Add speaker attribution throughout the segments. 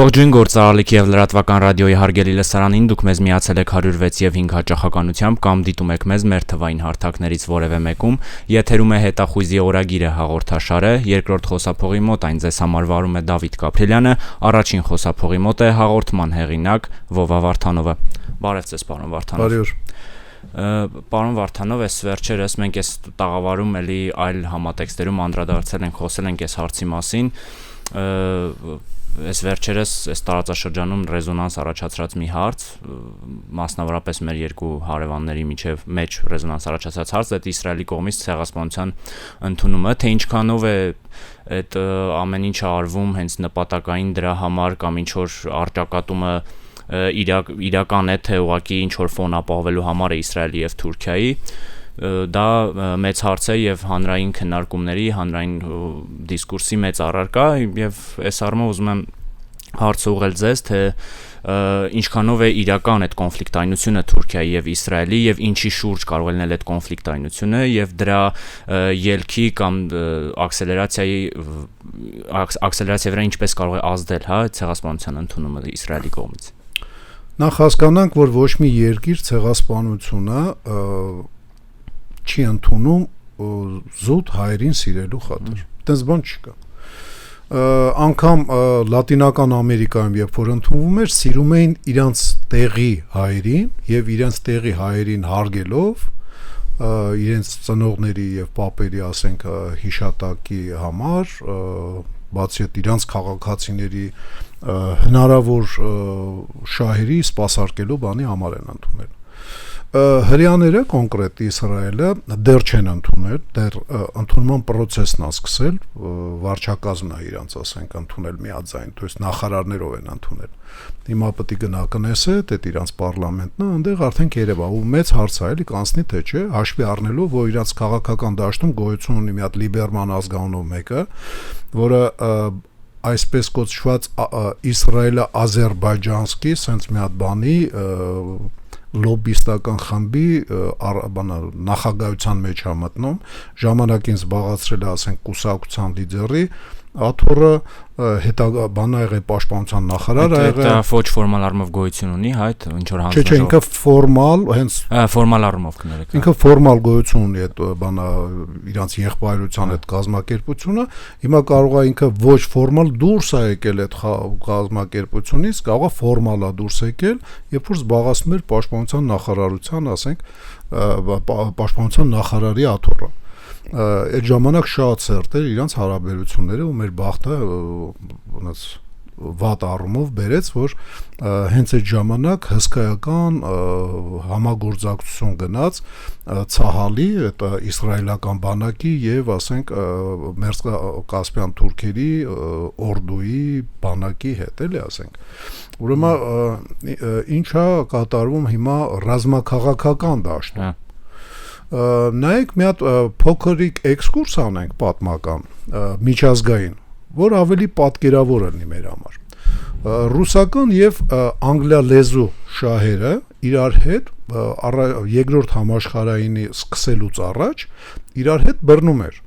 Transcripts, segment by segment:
Speaker 1: Ողջույն գործարարիք եւ լրատվական ռադիոյի հարգելի լսարանին, դուք մեզ միացել եք 106 եւ 5 հաճախականությամբ կամ դիտում եք մեզ մեր թվային հարթակներից որևէ մեկում, եթերում է հետախույզի օրագիրը հաղորդաշարը, երկրորդ խոսափողի մոտ այն ձեզ համար վարում է Դավիթ Կապրելյանը, առաջին խոսափողի մոտ է հաղորդման հեղինակ Վովա Վարդանովը։ Բարև ձեզ, պարոն Վարդանով։
Speaker 2: Բարև։
Speaker 1: Պարոն Վարդանով, այս վերջերս մենք այս տաղավարում էլի այլ համատեքստերում անդրադարձել ենք, խոսել ենք այս հարցի մասին։ Այս վերջերս այս տարածաշրջանում ռեզոնանս առաջացրած մի հարց, մասնավորապես մեր երկու հարևանների մեջ ռեզոնանս առաջացած հարց, այդ Իսրայելի կողմից ցեղասպանության ընդունումը, թե ինչքանով է այդ ամեն ինչը արվում հենց նպատակային դրա համար կամ ինչ որ առճակատումը իրական է, թե ուղղակի ինչ որ ֆոն ապահովելու համար է Իսրայելի եւ Թուրքիայի, դա մեծ հարց է եւ հանրային քննարկումների, հանրային դիսկուրսի մեծ առարկա եւ այս առումով ուզում եմ հարց ուղղել ձեզ, թե ինչքանով է իրական այդ կոնֆլիկտայնությունը Թուրքիայի եւ Իսրայելի եւ ինչի շուրջ կարող է լինել այդ կոնֆլիկտայնությունը եւ դրա ելքի կամ աքսելերացիայի վրա ինչպես կարող է ազդել, հա, ցեղասպանության ընդունումը Իսրայելի կողմից։
Speaker 2: Նախ հասկանանք, որ ոչ մի երկիր ցեղասպանությունը չի ընդունում զուտ հայերին սիրելու խաթր։ Այդպես բան չկա։ Անգամ Լատինական Ամերիկայում, երբ որ ընդունվում էր, սիրում էին իրանց տեղի հայերին եւ իրանց տեղի հայերին հարգելով իրենց ծնողների եւ պապերի, ասենք, հիշատակի համար, բացի այդ իրանց քաղաքացիների հնարավոր շահերի սպասարկելու բանի համար են ընդունել։ Հրյաները կոնկրետ Իսրայելը դեռ չեն ընդունել, դեռ ընդունման process-ն է սկսել, վարչակազմն է իրանց, ասենք, ընդունել միաձայն, то есть նախարարներով են ընդունել։ Հիմա պետք է գնա կնեսե, դա իրանց պարլամենտն է, այնտեղ արդեն երևա ու մեծ հարց է, էլի կանցնի թե չէ, հաշվի առնելով, որ իրանց քաղաքական դաշտում գոյություն ունի մի հատ Լիբերման ազգանունով մեկը, որը այսպես կոչված Իսրայելա-Ադրբեջանսկի sense մի հատ բանի լոբիստական խմբի նախագահության մեջ է մտնում, ժամանակին զբաղացրել է, ասենք, կուսակցության լիդերի, աթոռը հետագա բանա եղել պաշտպանության նախարար ա եղել։
Speaker 1: Դա ոչ ֆորմալ առումով գոյություն ունի, հա, այդ ինչ որ հանձնաժողով։
Speaker 2: Չէ, ինքը ֆորմալ, հենց
Speaker 1: ֆորմալ առումով կներեք։
Speaker 2: Ինքը ֆորմալ գոյություն ունի այդ բանա իրանց եղբայրության այդ կազմակերպությունը, հիմա կարող է ինքը ոչ ֆորմալ դուրս է եկել այդ կազմակերպությունից, կարող է ֆորմալ է դուրս եկել, երբ որ զբաղացնում էր պաշտպանության նախարարության, ասենք, պաշտպանության նախարարի աթոռը։ Այդ ժամանակ շատ սերտ էր իրանց հարաբերությունները ու մեր բախտը ոնց վատ առումով բերեց, որ հենց այդ ժամանակ հսկայական համագործակցություն գնաց Ցահալի, այդ իսրայելական բանակի եւ, ասենք, Մերկասպյան թուրքերի օրդուի բանակի հետ, էլի, ասենք։ Ուրեմն ինչա կատարվում հիմա ռազմաքաղաքական դաշտում։ Նայեք, մի հատ փոքրիկ էքսկուրս անենք պատմական, միջազգային, որ ավելի պատկերավոր լինի մեր համար։ Ռուսական եւ անգլիալեզու շահերը իրար հետ երկրորդ համաշխարհայինի սկսելուց առաջ իրար հետ բռնում էր։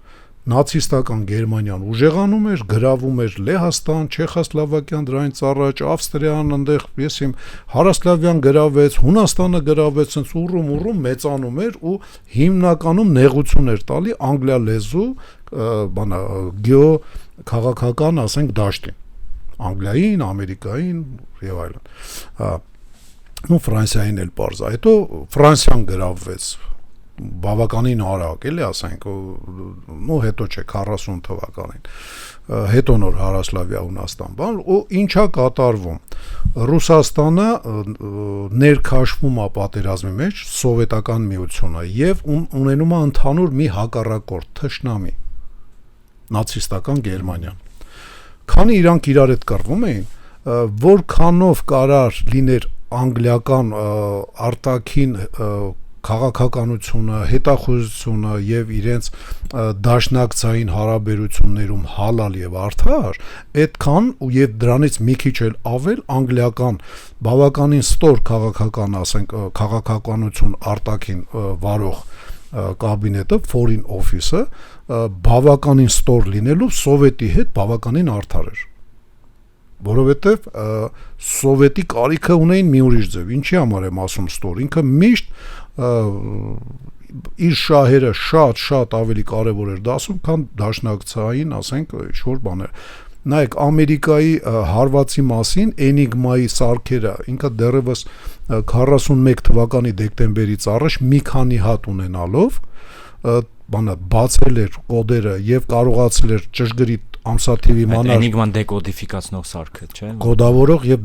Speaker 2: Նացիստական Գերմանիան ուժեղանում էր, գրավում էր Լեհաստան, Չեխոսլովակիան դրանից առաջ, Ավստրիան, այնտեղ եսիմ Հարասլավիան գրավեց, Հունաստանը գրավեց, sense ուռում մեծանում էր ու հիմնականում նեղություն էր տալի անգլիալեզու բանա գեո քաղաքական, ասենք, դաշտին, Անգլիային, Ամերիկային եւ այլն։ Ու Ֆրանսիային էլ պարզ է։ Հետո Ֆրանսիան գրավվեց բավականին արագ, էլի, ասենք, ու հետո չէ 40 թվականին, հետո նոր Հարասլավիա, Հունաստան, բան, ու ինչա կատարվում։ Ռուսաստանը ներքաշվում է պատերազմի մեջ, սովետական միությունը եւ ունենում է ընդհանուր մի հակառակորդ թշնամի, նացիստական Գերմանիան։ Քանի իրանք իրար հետ կռվում էին, որքանով կարար լիներ անգլիական արտաքին քաղաքականությունը, հետախուզությունը եւ իրենց դաշնակցային հարաբերություններում հալալ եւ արդար, այդքան եւ դրանից մի քիչ էլ ավել անգլիական բավականին ստոր քաղաքական, ասենք, քաղաքականություն արտաքին վարող կաբինետը, Foreign Office-ը բավականին ստոր լինելով սովետի հետ բավականին արդար էր։ որովհետև սովետի կարիքը ունեին մի ուրիշ ձև։ Ինչի համար եմ ասում ստոր, ինքը միշտ իր շահերը շատ ավելի կարևոր էր դասում, քան դաշնակցային, ասենք, ինչ-որ բաներ։ Նայեք, Ամերիկայի հարվածի մասին Էնիգմայի սարքերը ինքը դեռևս 41 թվականի դեկտեմբերից առաջ մի քանի հատ ունենալով բացել էր կոդերը եւ կարողացել էր ճշգրիտ ամսաթիվ իմանալ
Speaker 1: Էնիգման դեկոդիֆիկացնող սարքը, չէ՞,
Speaker 2: կոդավորող եւ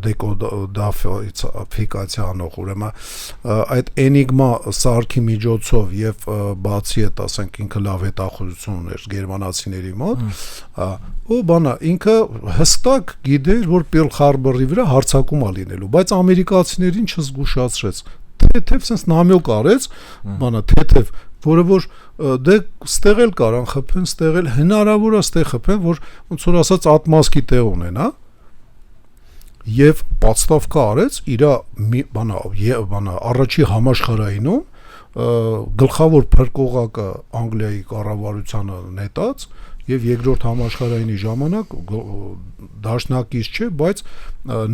Speaker 2: դեկոդաֆիկացիա անող, ուրեմն այդ Էնիգմա սարքի միջոցով եւ բացի այդ, ասենք, ինքը լավ հետախուզություն ուներ գերմանացիների մոտ, ու բանա ինքը հստակ գիտեր, որ Պերլ Հարբորի վրա հարձակում է լինելու, բայց ամերիկացիներին չզգուշացրեց, թեթև sense նամյոկ արեց, բանա թեթև, որը որ դե ստեղ էլ կարան խփեն, ստեղ էլ հնարավոր է ստեղ խփեն, որ ոնց որ ասած ատմասկի տեղ ունենա, եւ պատստավկա արեց իր բանա առաջի համաշխարհայինում գլխավոր փրկողակը Անգլիայի կառավարությանը նետած եւ երկրորդ համաշխարհայինի ժամանակ դաշնակից չէ, բայց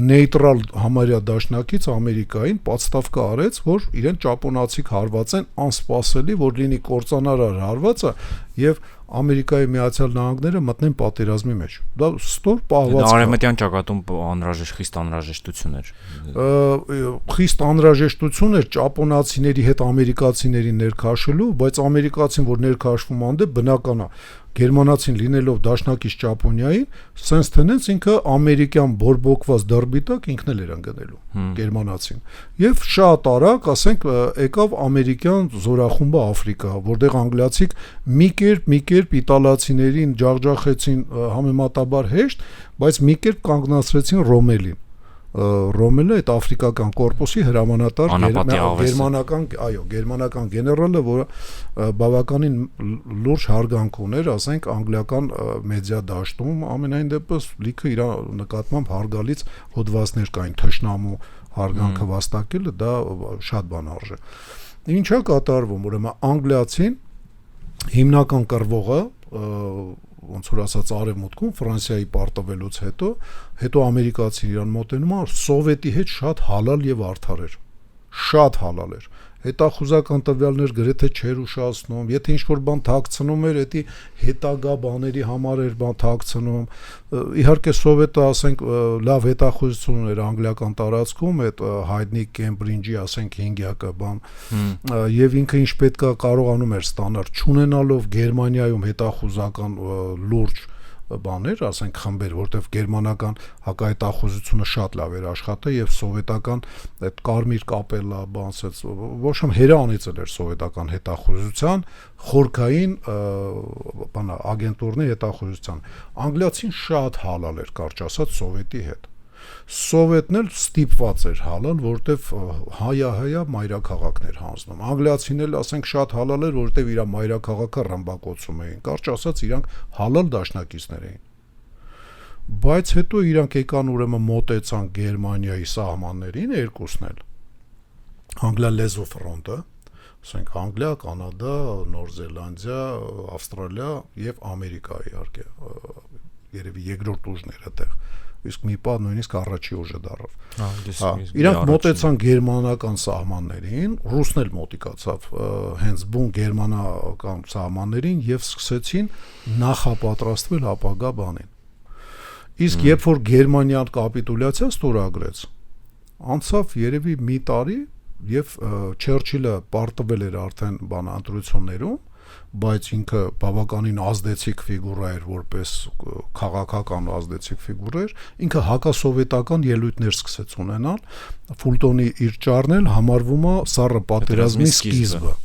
Speaker 2: նեյտրալ համարյա դաշնակից Ամերիկային պատստավկա արեց, որ իրեն ճապոնացիք հարվածեն անսպասելի, որ լինի կործանարար հարվածը եւ Ամերիկայի Միացյալ Նահանգները մտնեն պատերազմի մեջ։ Դա ստոր պահված է։
Speaker 1: Արևմտյան ճակատում խիստ անհրաժեշտություն էր։
Speaker 2: Խիստ անհրաժեշտություն էր ճապոնացիների հետ ամերիկացիներին ներքաշելու, բայց ամերիկացին, որ ներքաշվում անդե, բնական է գերմանացին լինելով դաշնակից Ճապոնիային, sense տնեց ինքը ամերիկյան բորբոքված դրբիտակ ինքն էլ էր ընկնելու գերմանացին։ Եվ շատ արագ, ասենք, եկավ ամերիկյան զորախումբը Աֆրիկա, որտեղ անգլիացիք մի կերպ իտալացիներին ջախջախեցին համեմատաբար հեշտ, բայց մի կերպ կանգնացրեցին Ռոմելին։ Ռոմելը այդ աֆրիկական կորպուսի հրամանատար գերմանական գեներալը, որը բավականին լուրջ հարգանք ուներ, ասենք, անգլիական մեդիա դաշտում, ամենայն դեպս լիքը իր նկատմամբ հարգալից հոդվածներ կային, թշնամու հարգանքը վաստակելը, դա շատ բան արժե։ Ինչա կատարվում, ուրեմն անգլիացին հիմնական կռվողը ոնց որ ասած արևմուտքում Ֆրանսիայի պարտվելուց հետո ամերիկացին իրան մոտենում էր սովետի հետ շատ հալալ եւ արդար էր, շատ հալալ էր, հետախուզական տվյալներ գրեթե չէր ուշացնում, եթե ինչ-որ բան թաքցնում էր, դա հետագա բաների համար էր բան թաքցնում, իհարկե սովետը, ասենք, լավ հետախուզություն ուներ անգլիական տարածքում, այդ հայտնի Կեմբրիջի, ասենք, 5-յակը բան, եւ ինքը ինչ պետքա կարողանում էր ստանալ, չունենալով Գերմանիայում հետախուզական լուրջ բաներ, ասենք, խմբեր, որտեվ գերմանական հակահետախուզությունը շատ լավ էր աշխատել եւ սովետական այդ կարմիր կապելա, բանսեց, ոչ ոք հերանից էր սովետական հետախուզության, խորքային բանա ագենտուրների հետախուզության։ Անգլիացին շատ հալալ էր, կարճ ասած, սովետի հետ։ Սովետն էլ ստիպված էր հալալ, որտեվ հայա մայրաքաղաքներ հանձնում։ Անգլիացին էլ, ասենք, շատ հալալ էր, որտեվ իր մայրաքաղաքը ռմբակոծում էին։ Կարճ ասած, իրանք հալալ դաշնակիցներ էին։ Բայց հետո իրանք եկան, ուրեմն մոտեցան Գերմանիայի սահմաններին երկուսն էլ։ Անգլիա լեզու ֆրոնտը, ասենք, Անգլիա, Կանադա, Նոր Զելանդիա, Ավստրալիա եւ Ամերիկա, իհարկե, երևի երկրորդ ուժները այդտեղ։ Իսկ մի պահ նույնիսկ առաջի ուժը դառավ։ Իրանք մոտեցան գերմանական սահմաններին, ռուսն էլ մոտիկացավ հենց բուն գերմանական սահմաններին եւ սկսեցին նախապատրաստվել ապագա բանին։ Իսկ երբ որ Գերմանիան կապիտուլյացիա ստորագրեց, անցավ երևի մի տարի եւ Չերչիլը պարտվել էր արդեն բանաընտրություններում, բայց ինքը բավականին ազդեցիկ ֆիգուրա էր, որպես քաղաքական ազդեցիկ ֆիգուրա էր, ինքը հակասովետական ելույթներ սկսեց ունենալ, Ֆուլտոնի իր ճառն էլ համարվում է սառը պատերազմի սկիզբը։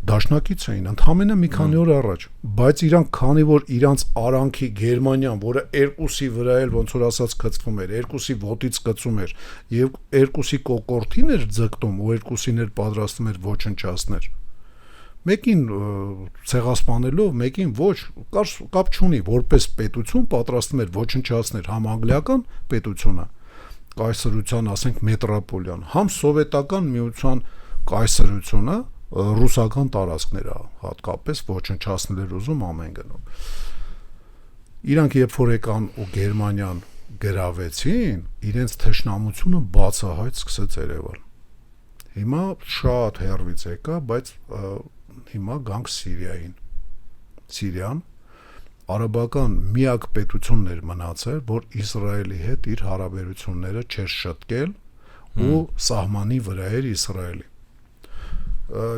Speaker 2: Դաշնակից էին ընդամենը մի քանի օր առաջ, բայց իրանք քանի որ իրանց արանքի Գերմանիան, որը երկուսի վրա էլ ոնց որ ասած գծվում էր, երկուսի ոտից գծում էր եւ երկուսի կոկորտին էր ձգտում ու երկուսին էր պատրաստում էր ոչնչացնել։ Մեկին ցեղասպանելով, մեկին ոչ, կապ չունի, որպես պետություն պատրաստում էր ոչնչացնել համ անգլիական պետությունը, կայսրության, ասենք, մետրոպոլիան, համ սովետական միության կայսրությունը, ռուսական տարածքները հատկապես ոչնչացնել էր ուզում ամեն գնով։ Իրանք երբ որ եկան ու Գերմանիան գրավեցին, իրենց թշնամությունը բացահայտ սկսեց երևալ։ Հիմա շատ հեռվից եկա, բայց հիմա գանք Սիրիային։ Սիրիան արաբական միակ պետությունն էր մնացել, որ Իսրայելի հետ իր հարաբերությունները չէր շտկել ու սահմանի վրա էր Իսրայելի։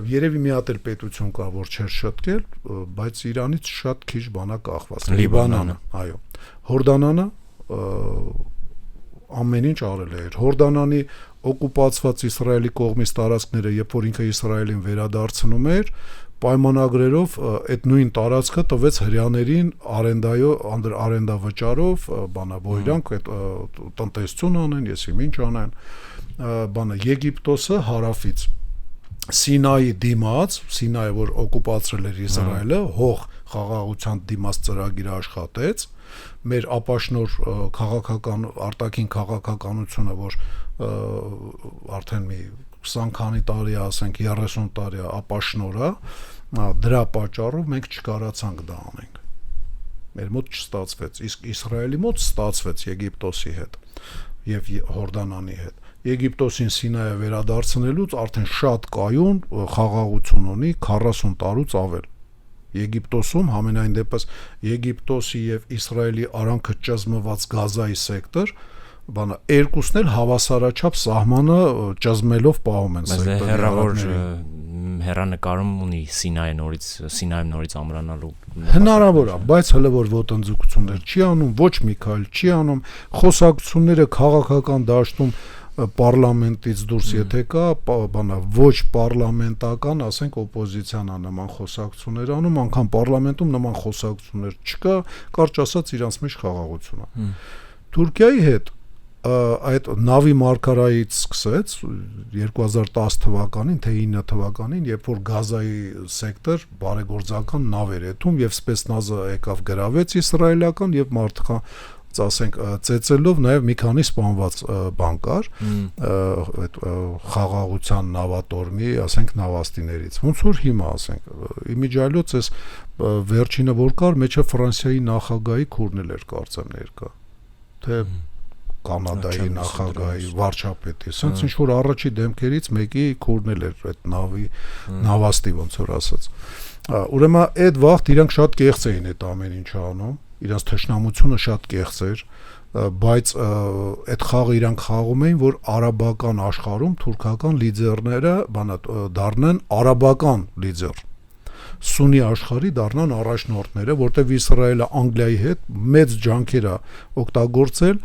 Speaker 2: Երևի մի հատ էլ պետություն կա, որ չէր շտկել, բայց Իրանից շատ քիչ բանա կախված։ Լիբանանը, այո։ Հորդանանը ամեն ինչ արել էր։ Հորդանանի օկուպացված Իսրայելի կողմից տարածքները, երբ որ ինքը Իսրայելին վերադարձնում էր, պայմանագրերով այդ նույն տարածքը տվեց հրյաներին արենդա վճարով, բանա, որ իրանք այդ տնտեսություն անեն, եսի ինչ անեն, բանա, Եգիպտոսը հարավից Սինայի դիմաց, Սինայը որ օկուպացրել էր Իսրայելը, հող խաղաղության դիմաց ծրագիր աշխատեց, մեր ապաշնոր քաղաքական արտաքին քաղաքականությունը, որ արդեն մի 20 քանի տարի, ասենք 30 տարի ապաշնորա, դրա պատճառով մենք չկարացանք դա անենք։ Մեր մոտ չստացվեց, իսկ Իսրայելի մոտ ստացվեց Եգիպտոսի հետ եւ Հորդանանի հետ։ Եգիպտոսին Սինայը վերադարձնելուց արդեն շատ կայուն խաղաղություն ունի 40 տարուց ավել։ Եգիպտոսում համենայն դեպս Եգիպտոսի եւ Իսրայելի արանքը ճզմված Գազայի սեկտոր, բանա, երկուսն էլ հավասարաչափ սահմանը ճզմելով պահում են սեկտորի։
Speaker 1: Հեռավոր հեռանկարում ունի Սինայում նորից ամրանալու
Speaker 2: հնարավոր է, բայց հələ որ ոտնձգություններ չի անում, ոչ մի քայլ չի անում, խոսակցությունները քաղաքական դաշտում պարլամենտից դուրս եթե կա, բանա, ոչ պարլամենտական, ասենք օպոզիցիան նման խոսակցություններ անում, անգամ պարլամենտում նման խոսակցություններ չկա, կարճ ասած իրանց մեջ խաղաղություն է։ Թուրքիայի հետ այդ նավի մարգարայից սկսեց 2010 թվականին, թե 9 թվականին, երբ որ Գազայի սեկտոր բարեգործական նավ էր եթում եւ սպեցնազը եկավ գրավեց իսրայելական եւ մարդկա ասենք ծեծելով նաև մի քանի սպանված բան կար այդ խաղաղության նավատորմի, ասենք նավաստիներից։ Ոնց որ հիմա ասենք իմիջիայլոց էս վերջինը որ կար, մեջը Ֆրանսիայի նախագահի քուրնել էր կարծեմ ներկա, թե Կանադայի նախագահի վարչապետի, ասենց ինչ որ առաջի դեմքերից մեկի քուրնել էր այդ նավի նավաստի ոնց որ ասած։ Ուրեմն այդ վաղտ իրանք շատ կեղծ էին այդ ամեն ինչը անում, իրանց թշնամությունը շատ կեղծ էր, բայց այդ խաղը իրանք խաղում էին, որ արաբական աշխարհում թուրքական լիդերները դառնան արաբական լիդեր, սունի աշխարհի դառնան առաջնորդները, որտեղ Իսրայելը Անգլիայի հետ մեծ ջանքեր է օգտագործել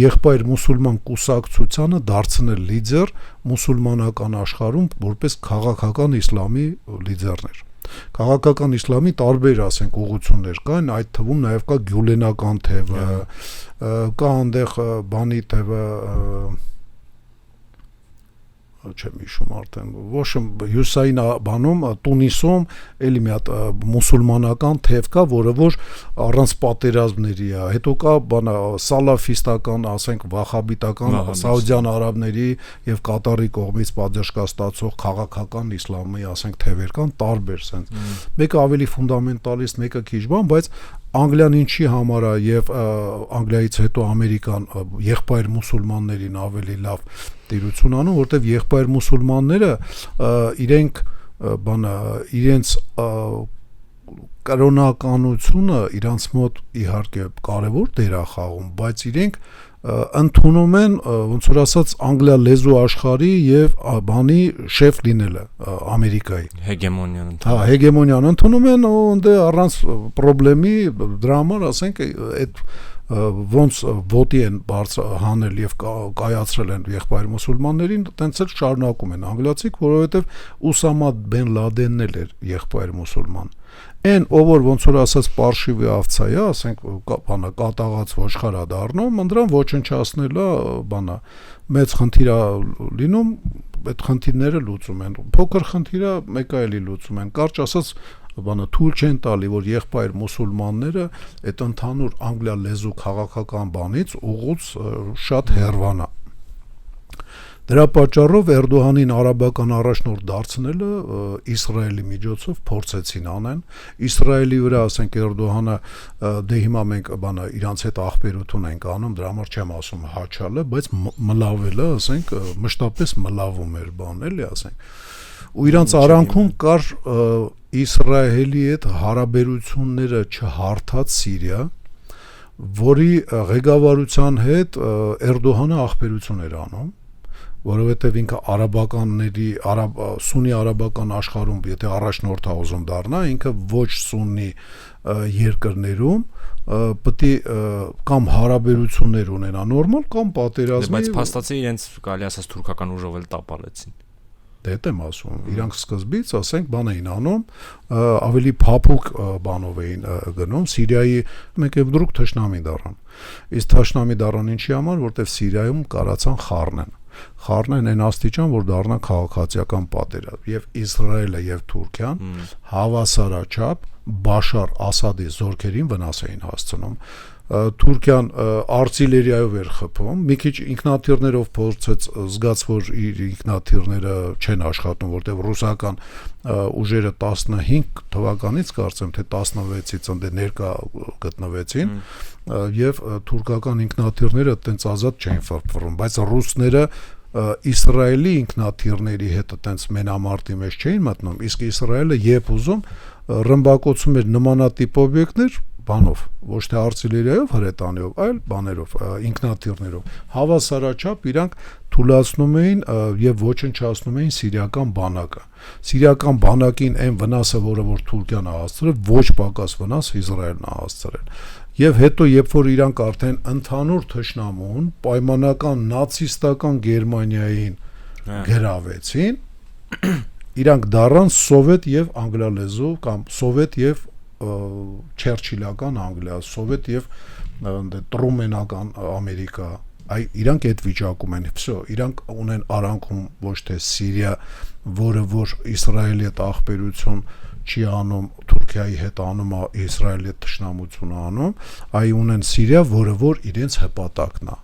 Speaker 2: եղբայր մուսուլման կուսակցությանը դարձնել լիդեր մուսուլմանական աշխարհում որպես քաղաքական իսլամի լիդերներ։ Քաղաքական իսլամի տարբեր, ասենք, ուղղություններ կան, այդ թվում նաև կա գյուլենական թևը, կա այնտեղ բանի թևը, չեմ հիշում արդեն, ոչ հյուսային բանում Տունիսում էլի մի հատ մուսուլմանական թև կա, որը որ առանց պատերազմների է, հետո կա բանա սալաֆիստական, ասենք վահաբիտական Սաուդյան արաբների եւ Կատարի կողմից պատժկա ստացող քաղաքական իսլամի, ասենք թևեր կան, տարբեր sense։ Մեկը ավելի ֆունդամենտալիստ, մեկը քիչ բան, բայց Անգլիան ինչի համար է եւ Անգլիայից հետո Ամերիկան եղբայր մուսուլմաններին ավելի լավ տիրություն անում, որտեվ եղբայր մուսուլմանները իրենք իրենց կրոնականությունը իրանց մոտ իհարկե կարևոր դեր է խաղում, բայց իրենք ընդունում են ոնց որ ասած անգլիա լեզու աշխարհի եւ բանի շեֆ լինելը Ամերիկայի
Speaker 1: հեգեմոնիան
Speaker 2: հեգեմոնիան ընդունում են ու առանց խնդրի դրա համար ասենք այդ ոնց ոտի են հանել եւ կայացրել են եղբայր մուսուլմաններին, տենց էլ շարունակում են անգլիացիք, որովհետեւ Ուսամա Բեն Լադենն էլ էր եղբայր մուսուլման։ Այն ով որ ոնց որ ասած Պարշիվի овца է, ասենք բանա կատաղած ոչխար է դառնում, ընդրան ոչնչացնելա բանա մեծ խնդիր է լինում, այդ խնդիրները լուծում են։ Փոքր խնդիրը մեկը էլի լուծում են։ Կարճ ասած բանը թույլ չեն տալի, որ եղբայր մուսուլմանները այդ ընդհանուր անգլիա լեզու քաղաքական բանից ուղուց շատ հեռվանա։ Դրա պատճառով Էրդողանին արաբական առաջնորդ դարձնելը Իսրայելի միջոցով փորձեցին անեն։ Իսրայելի վրա, ասենք Էրդողանը դե հիմա մենք բանը իրանց հետ ախպերություն ենք անում, դրա համար չեմ ասում հաչալը, բայց մլավելը, ասենք, մշտապես մլավում էր բան, էլի ասենք։ Ու իրանց արանքում կար Իսրայելի հետ հարաբերությունները չհարթած Սիրիա, որի ղեկավարության հետ Էրդողանը ախպերություն էր անում, որովհետև ինքը արաբականների սունի արաբական աշխարհում եթե առաջնորդ է ուզում դառնա, ինքը ոչ սունի երկրներում պետք է կամ հարաբերություններ ունենա նորմալ կամ պատերազմի,
Speaker 1: բայց փաստացի իրենց կարելի ասած թուրքական ուժով էլ տապալեցին։
Speaker 2: Դե դա եմ ասում, իրանք սկզբից, ասենք, բան էին անում, ավելի փափուկ բանով էին գնում, Սիրիայի մեկ եւ դրուկ թշնամի դառան։ Իսկ թշնամի դառան ինչի համար, որտեվ Սիրիայում կարացան խառնեն։ Խառնեն այն աստիճան, որ դառնա քաղաքացիական պատերազմ, եւ Իսրայելը եւ Թուրքիան հավասարաչափ Բաշար Ասադի զորքերին վնաս էին հասցնում։ Թուրքիան արտիլերիայով էր խփում, մի քիչ ինքնաթիռներով փորձեց, զգաց, որ իր ինքնաթիռները չեն աշխատում, որտեղ ռուսական ուժերը 15 թվականից կարծեմ թե 16-ից ընդ ներկա գտնվեցին եւ թուրքական ինքնաթիռները այտենց ազատ չէին ֆռֆռում, բայց ռուսները Իսրայելի ինքնաթիռների հետ այտենց մենամարտի մեջ չէին մտնում, իսկ Իսրայելը երբ ուզում ռմբակոծում էր նմանատիպ օբյեկտներ բանով, ոչ թե արտիլերիայով հրետանիով, այլ բաներով, ինքնաթիռներով, հավասարաչափ իրանք թուլացնում էին եւ ոչնչացնում էին սիրիական բանակը։ Սիրիական բանակին այն վնասը, որը որ Թուրքիան է հասցրել, ոչ պակաս վնաս Իսրայելն է հասցրել։ Եվ հետո երբ որ իրանք արդեն ընդհանուր թշնամուն պայմանական նացիստական Գերմանիային գրավեցին, իրանք դառան սովետ եւ անգլալեզու կամ սովետ եւ Չերչիլական Անգլիա, սովետ եւ տրումենական Ամերիկա, այ իրանք այդ վիճակում են, վсё, իրանք ունեն արանքում ոչ թե Սիրիա, որը որ Իսրայելի հետ ախպերություն չի անում, Թուրքիայի հետ անում, Իսրայելի հետ թշնամություն անում, այ ունեն Սիրիա, որը որ իրենց հպատակն է։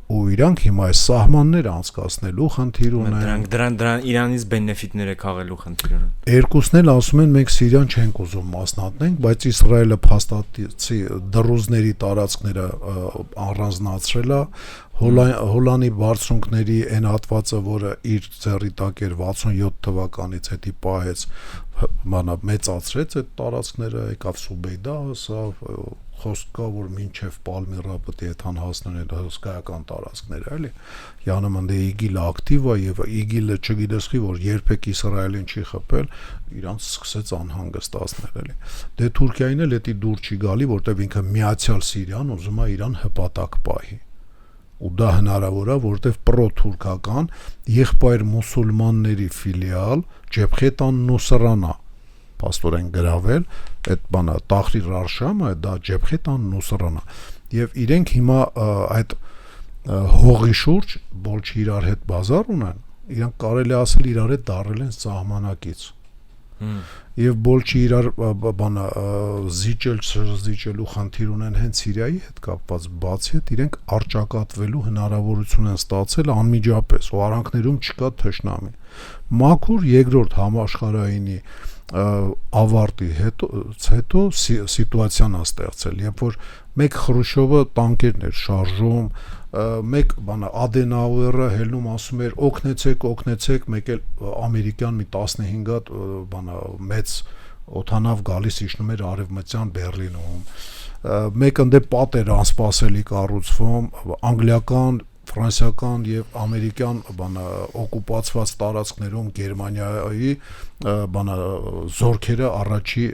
Speaker 2: Ու իրանք հիմա այս սահմանները անցկացնելու խնդիր ունեն։
Speaker 1: Դրան Իրանից բենեֆիտները քաղելու խնդիր ունեն։
Speaker 2: Երկուսն էլ ասում են մենք Սիրիան չենք ուզում մասնատնենք, բայց Իսրայելը փաստացի դրուզների տարածքները առանձնացրել է, Հոլանի բարձունքների այն հատվածը, որը իր ձեռի տակ էր 67 թվականից հետի պահեց, բանա մեծացրեց այդ տարածքները, եկավ Սուբեյդա, սա խոսք կա, որ մինչև Պալմիրա պետք է այդան հասնեն հսկայական տարածքները, էլի։ Յանում ընդ ԻԳԻԼ-ը ակտիվ է եւ ԻԳԻԼ-ը չգիտես խի, որ երբեք Իսրայելին չի խփել, իրանց սկսեց անհանգստացնել, էլի։ Դե Թուրքիային էլ էդի դուր չի գալի, որտեվ ինքը Միացյալ Սիրիան ուզում է իրան հպատակ պահի։ Ու դա հնարավոր է, որտեվ պրո-թուրքական եղբայր մուսուլմանների ֆիլիալ Ջեբխետ ան-Նուսրանա փաստորեն գրավել, այդ բանը Տախրիր Արշամը, դա Ջեբխետ ան-Նուսրանա, եւ իրենք հիմա այդ հողի շուրջ բոլչի իրար հետ բազար ունեն, իրանք կարելի ասել իրար հետ դարել են սահմանակից։ Եվ բոլչի իրար բանը զիջելու խնդիր ունեն հենց Սիրիայի հետ կապված, բացի այդ իրենք արճակատվելու հնարավորություն են ստացել անմիջապես, ու արանքներում չկա թշնամի։ Մաքուր երկրորդ համաշխարհայինի ավարտի հետո սիտուացիան է ստեղծել, երբ որ մեկ Խրուշովը տանկերներ շարժում, մեկ բանը Ադենաուերը հելնում ասում էր օգնեցեք, մեկ էլ ամերիկյան մի 15 հատ բանը մեծ օթանավ գալիս իջնում էր արևմտյան Բերլինում, մեկ ընդ պատեր անսպասելի կառուցվում, անգլիական, ֆրանսիական եւ ամերիկյան բանը օկուպացված տարածքներում Գերմանիայի բանը զորքերը առաջի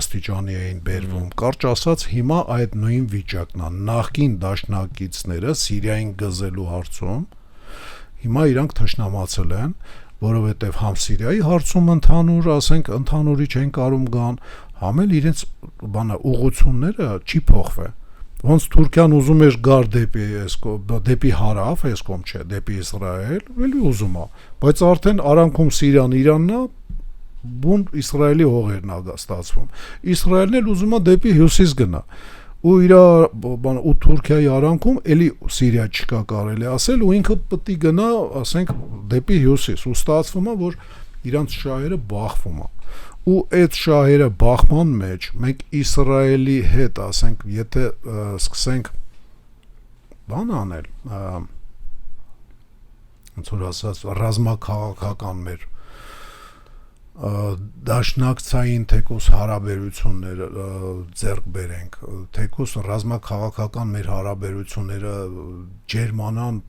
Speaker 2: աստիճանի էին բերվում։ Կարճ ասած, հիմա այդ նույն վիճակն է, նախկին դաշնակիցները Սիրիային գզելու հարցում հիմա իրանք թշնամացել են, որովհետեւ համ Սիրիայի հարցում ընդհանուր, ասենք, ընդհանուրի չեն կարում գան, համ էլ իրենց բանը ուղղությունները չի փոխվել։ Ոնց Թուրքիան ուզում էր գար դեպի հարավ, այս կողմ չէ, դեպի Իսրայել, էլի ուզում է, բայց արդեն արանքում Սիրիան Իրանն է, բուն Իսրայելի հողերն է ստացվում։ Իսրայելն էլ ուզում է դեպի հյուսիս գնա։ ու իր ու Թուրքիայի արանքում էլի Սիրիա չկա կարելի ասել ու ինքը պետք է գնա, ասենք, դեպի հյուսիս ու ստացվում է, որ իրանց շահերը բախվում է։ Ու այդ շահերը բախման մեջ մենք Իսրայելի հետ, ասենք, եթե սկսենք բան անել, ոնց որ ասած, ռազմաքաղաքական մեր դաշնակցային թեկուս հարաբերությունները ձեռք բերենք, թեկուս ռազմաքաղաքական մեր հարաբերությունները ջերմանան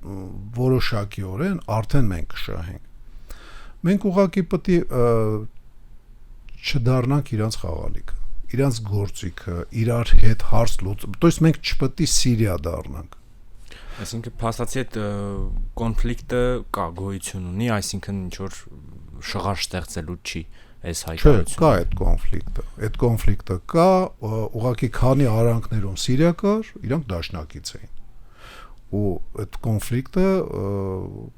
Speaker 2: որոշակիորեն, արդեն մենք կշահենք։ Մենք ուղղակի պետք է չդառնանք իրանց խաղալիքը, իրանց գործիքը, իրար հետ հարց լուծում, то есть մենք չպետք է Սիրիա դառնանք։
Speaker 1: Այսինքն փաստացի այդ կոնֆլիկտը կա, գոյություն ունի, այսինքն ինչ որ շղար ստեղծելու չի այս հայտարարությունը։
Speaker 2: Չէ, կա այդ կոնֆլիկտը կա, ուղղակի քանի արանքներում Սիրիա կար, իրանք դաշնակից էին։ Ու այդ կոնֆլիկտը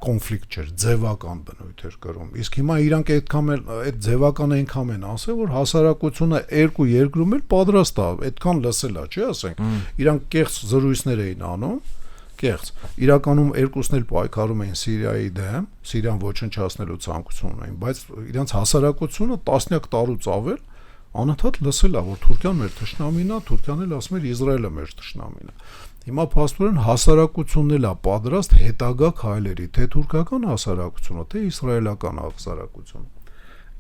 Speaker 2: կոնֆլիկտ չէր, ձևական բնույթ էր կրում։ Իսկ հիմա իրանք այդ ձևականը այնքան են ասել, որ հասարակությունը երկու երկրում էլ պատրաստ է, այդքան լսել է, չէ, ասենք։ Իրանք կեղծ զրույցներ էին անում, կեղծ։ Իրականում երկուսն էլ պայքարում էին Սիրիայի դեմ, Սիրիան ոչնչացնելու ցանկություն ունեին, բայց իրանց հասարակությունը տասնյակ տարուց ավել անընդհատ լսել է, որ Թուրքիան մեր թշնամին է, Թուրքիան էլ ասում էր Իսրայելը մեր թշնամին է։ Հիմա փաստորեն հասարակությունն էլ է պատրաստ հետագա քայլերի, թե թուրքական հասարակությունը, թե իսրայելական հասարակությունը։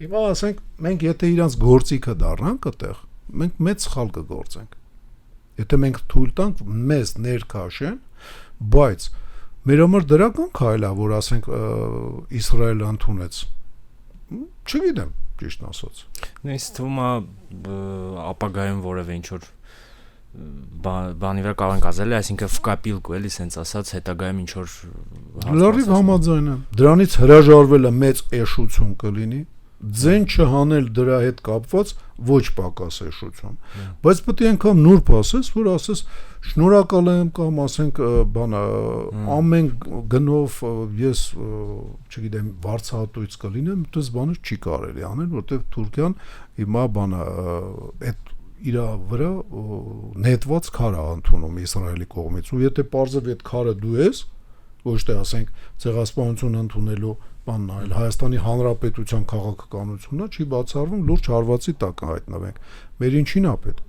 Speaker 2: Հիմա ասենք, մենք եթե իրանց գործիքը դառնանք այդտեղ, մենք մեծ սխալ կգործենք։ Եթե մենք թույլ տանք մեզ ներքաշեն, բայց մեր համար դրական քայլ է, որ ասենք Իսրայելը ընդունեց։ Չգիտեմ, ճիշտ ասած։
Speaker 1: Ինձ թվում է ապագայում որևէ ինչ որ բանի վրա կարող ենք ասել, այսինքն վկապիլկու էլի սենց ասած հետագայում ինչ որ
Speaker 2: լրիվ համաձայն եմ։ Դրանից հրաժարվելը մեծ էշություն կլինի, ձեն չհանել դրա հետ կապված ոչ պակաս էշություն։ Բայց պետք է անգամ նուրբ ասես, որ ասես շնորհակալ եմ կամ ասենք բանը ամեն գնով ես չգիտեմ վարձահատույց կլինեմ, դες բանը չի կարելի անել, որտեղ Թուրքիան հիմա բանը այդ իր վրա նետված քար է ընդունում Իսրայելի կողմից ու եթե պարզվի այդ քարը դու ես ոչ թե ասենք ցեղասպանություն ընդունելու բանն այլ Հայաստանի Հանրապետության քաղաքականությունն չի բացառվում լուրջ հարվածի տակ հայտնվենք մեր ինչին է պետք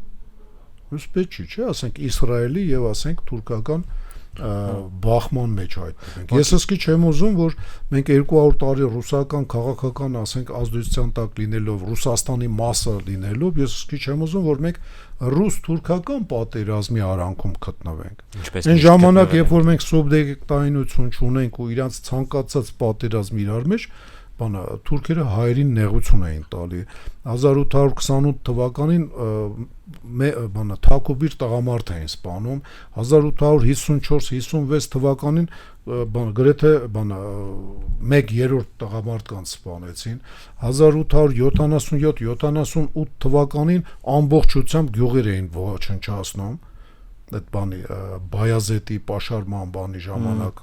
Speaker 2: ուսպես պետք չի չէ ասենք Իսրայելի եւ ասենք թուրքական բախման մեջ հայտնվենք ես իսկի չեմ ուզում որ մենք 200 տարի ռուսական քաղաքական ասենք ազդեցության տակ լինելով Ռուսաստանի մասը լինելով ես իսկի չեմ ուզում որ մենք ռուս-թուրքական պատերազմի արանքում գտնվենք այն ժամանակ երբ որ մենք սուբյեկտայնություն չունենք ու իրանց ցանկացած պատերազմ իրար մեջ բանը թուրքերը հայերին նեղություն էին տալի 1828 թվականին բանը թակուբիր տղամարդ էին սպանում 1854-56 թվականին գրեթե բանը 1/3 տղամարդկանց սպանեցին 1877-78 թվականին ամբողջությամբ գյուղեր էին ոչնչացնում այդ բանի Բայազետի պաշարման բանի ժամանակ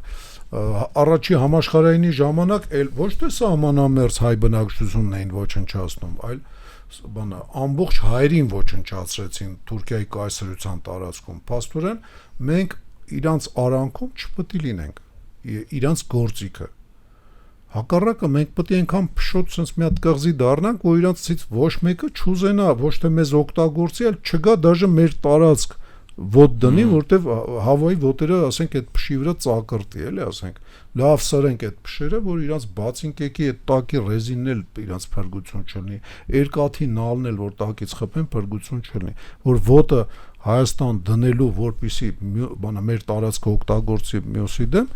Speaker 2: առաջի համաշխարհայինի ժամանակ էլ ոչ թե սահմանամերձ հայ բնակչությունն էին ոչնչացնում, այլ բանը ամբողջ հայերին ոչնչացրեցին Թուրքիայի կայսրության տարածքում։ Փաստորեն մենք իրանց արանքում չպետք է լինենք, իրանց գործիքը։ Հակառակը մենք պետք է այնքան փշոտ sense մի հատ կղզի դառնանք, որ իրանցից ոչ մեկը չուզենա, ոչ թե մեզ օգտագործի, այլ չգա դաժե մեր տարածք ոտ դնի, որտեվ հավայի ոտերը, ասենք, այդ փշի վրա ծակրտի, էլի, ասենք, լավ սրենք այդ փշերը, որ իրանց բացինկեկի այդ տակի ռեզինն էլ իրանց փրկություն չլինի, երկաթի նալն էլ, որ տակից խփեն, փրկություն չլինի, որ ոտը Հայաստան դնելու, որպեսզի բանը մեր տարածքը օգտագործի մյուսի դեմ,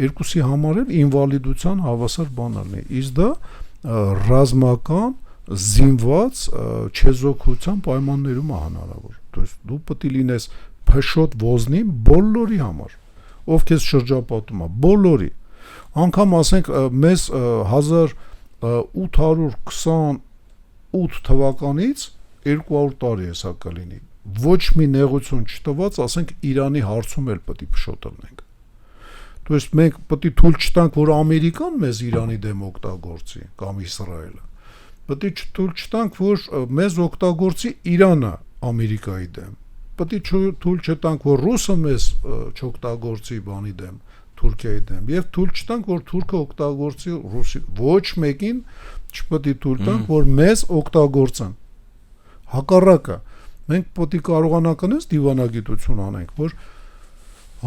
Speaker 2: երկուսի համար էլ ինվալիդության հավասար բան լինի, իսկ դա ռազմական զինված չեզոքության պայմաններում է հնարավոր, то есть դու պետք է լինես փշոտ ոզնի բոլորի համար ով քեզ շրջապատում է բոլորի անգամ ասենք մեզ 1828 թվականից 200 տարի հեսա կլինի ոչ մի նեղություն չտված ասենք Իրանի հարցում էլ պետք է փշոտ լինենք то есть մենք պետք է թույլ չտանք որ Ամերիկան մեզ Իրանի դեմ օգտագործի կամ Իսրայելը պետք է թույլ չտանք որ մեզ օգտագործի Իրանը Ամերիկայի դեմ պետք է թույլ չտանք, որ ռուսը մեզ չօգտագործի բանի դեմ, Թուրքիայի դեմ, եւ թույլ չտանք, որ թուրքը օգտագործի ռուսի, ոչ մեկին չպետք է թույլ տանք, որ մեզ օգտագործեն։ Հակառակը, մենք պետք է կարողանանք այնպես դիվանագիտություն անենք, որ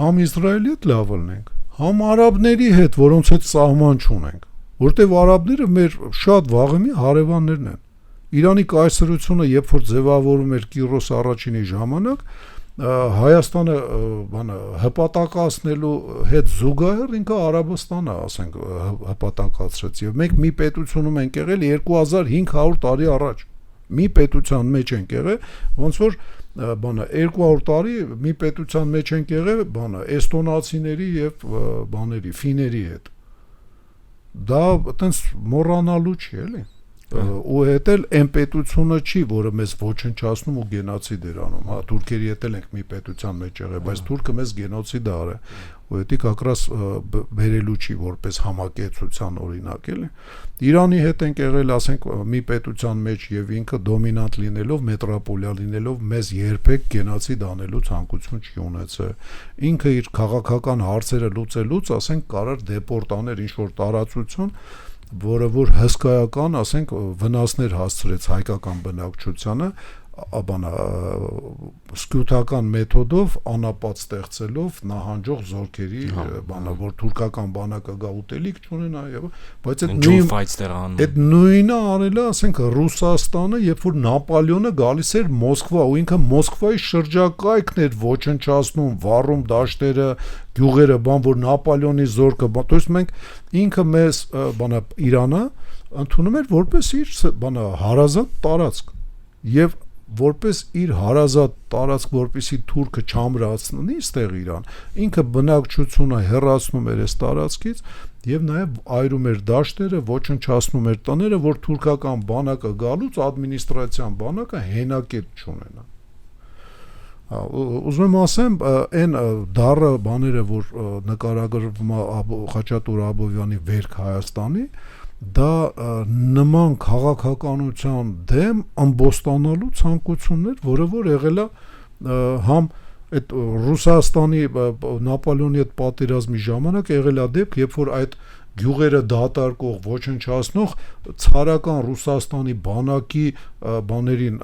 Speaker 2: համ Իսրայելի հետ լավ լինենք, համ արաբների հետ, որոնց հետ սահման չունենք, որտեվ արաբները մեր շատ վաղեմի հարևաններն են։ Իրանի կայսրությունը, երբ որ ձևավորում էր Կիրոս առաջինի ժամանակ, Հայաստանը հպատակացնելու հետ զուգահեռ ինքը Արաբստանը, ասենք, հպատակացրեց, եւ մենք մի պետությունում ենք եղել 2500 տարի առաջ։ Մի պետության մեջ ենք եղել, ոնց որ 200 տարի մի պետության մեջ ենք եղել, էստոնացիների եւ ֆիների հետ։ Դա այտենց մոռանալու չի, էլի։ Ու հետ էլ այն պետությունը չի, որը մեզ ոչնչացնում ու գենոցիդ էր անում, հա, թուրքերի հետ էլ ենք մի պետության մեջ եղել, բայց թուրքը մեզ գենոցիդ արել, ու դա կակրաս բերելու չի որպես համակեցության օրինակ, էլի։ Իրանի հետ ենք եղել, ասենք, մի պետության մեջ եւ ինքը դոմինանտ լինելով, մետրոպոլիա լինելով, մեզ երբեք գենոցիդ անելու ցանկություն չի ունեցել։ Ինքը իր քաղաքական հարցերը լուծելուց, ասենք, կարար դեպորտ աներ ինչ-որ տարածություն, որը որ հսկայական, ասենք, վնասներ հասցրեց հայկական բնակչությանը, սկյութական մեթոդով անապատ ստեղծելով նահանջող զորքերի որ թուրքական բանակը գա ուտելիք չունենա եւ բայց այդ նույնը արել է, ասենք, Ռուսաստանը, երբ որ Նապոլեոնը գալիս էր Մոսկվա ու ինքը Մոսկվայի շրջակայքն էր ոչնչացնում, վառում դաշտերը, գյուղերը, որ Նապոլեոնի զորքը, то есть մենք ինքը մեզ Իրանը ընդունում էր որպես իր հարազատ տարածք եւ որպես իր հարազատ տարածք, որպեսի թուրքը չամրացնի ստեղ Իրան, ինքը բնակչությունը հեռացնում էր այս տարածքից եւ նաեւ այրում էր դաշտերը, ոչնչացնում էր տները, որ թուրքական բանակը գալուց ադրմինիստրացիան բանակը հենակետ չունենա։ Ուզում եմ ասեմ, այն դառը բաները, որ նկարագրվում է Խաչատուր Աբովյանի Վերք Հայաստանի, դա նման քաղաքականության դեմ ամբոստանալու ցանկություններ, որը որ եղել է համ այդ Ռուսաստանի Նապոլեոնի հետ պատերազմի ժամանակ եղել է դեպք, երբ որ այդ գյուղերը դատարկող, ոչնչացնող ցարական Ռուսաստանի բանակի բաներին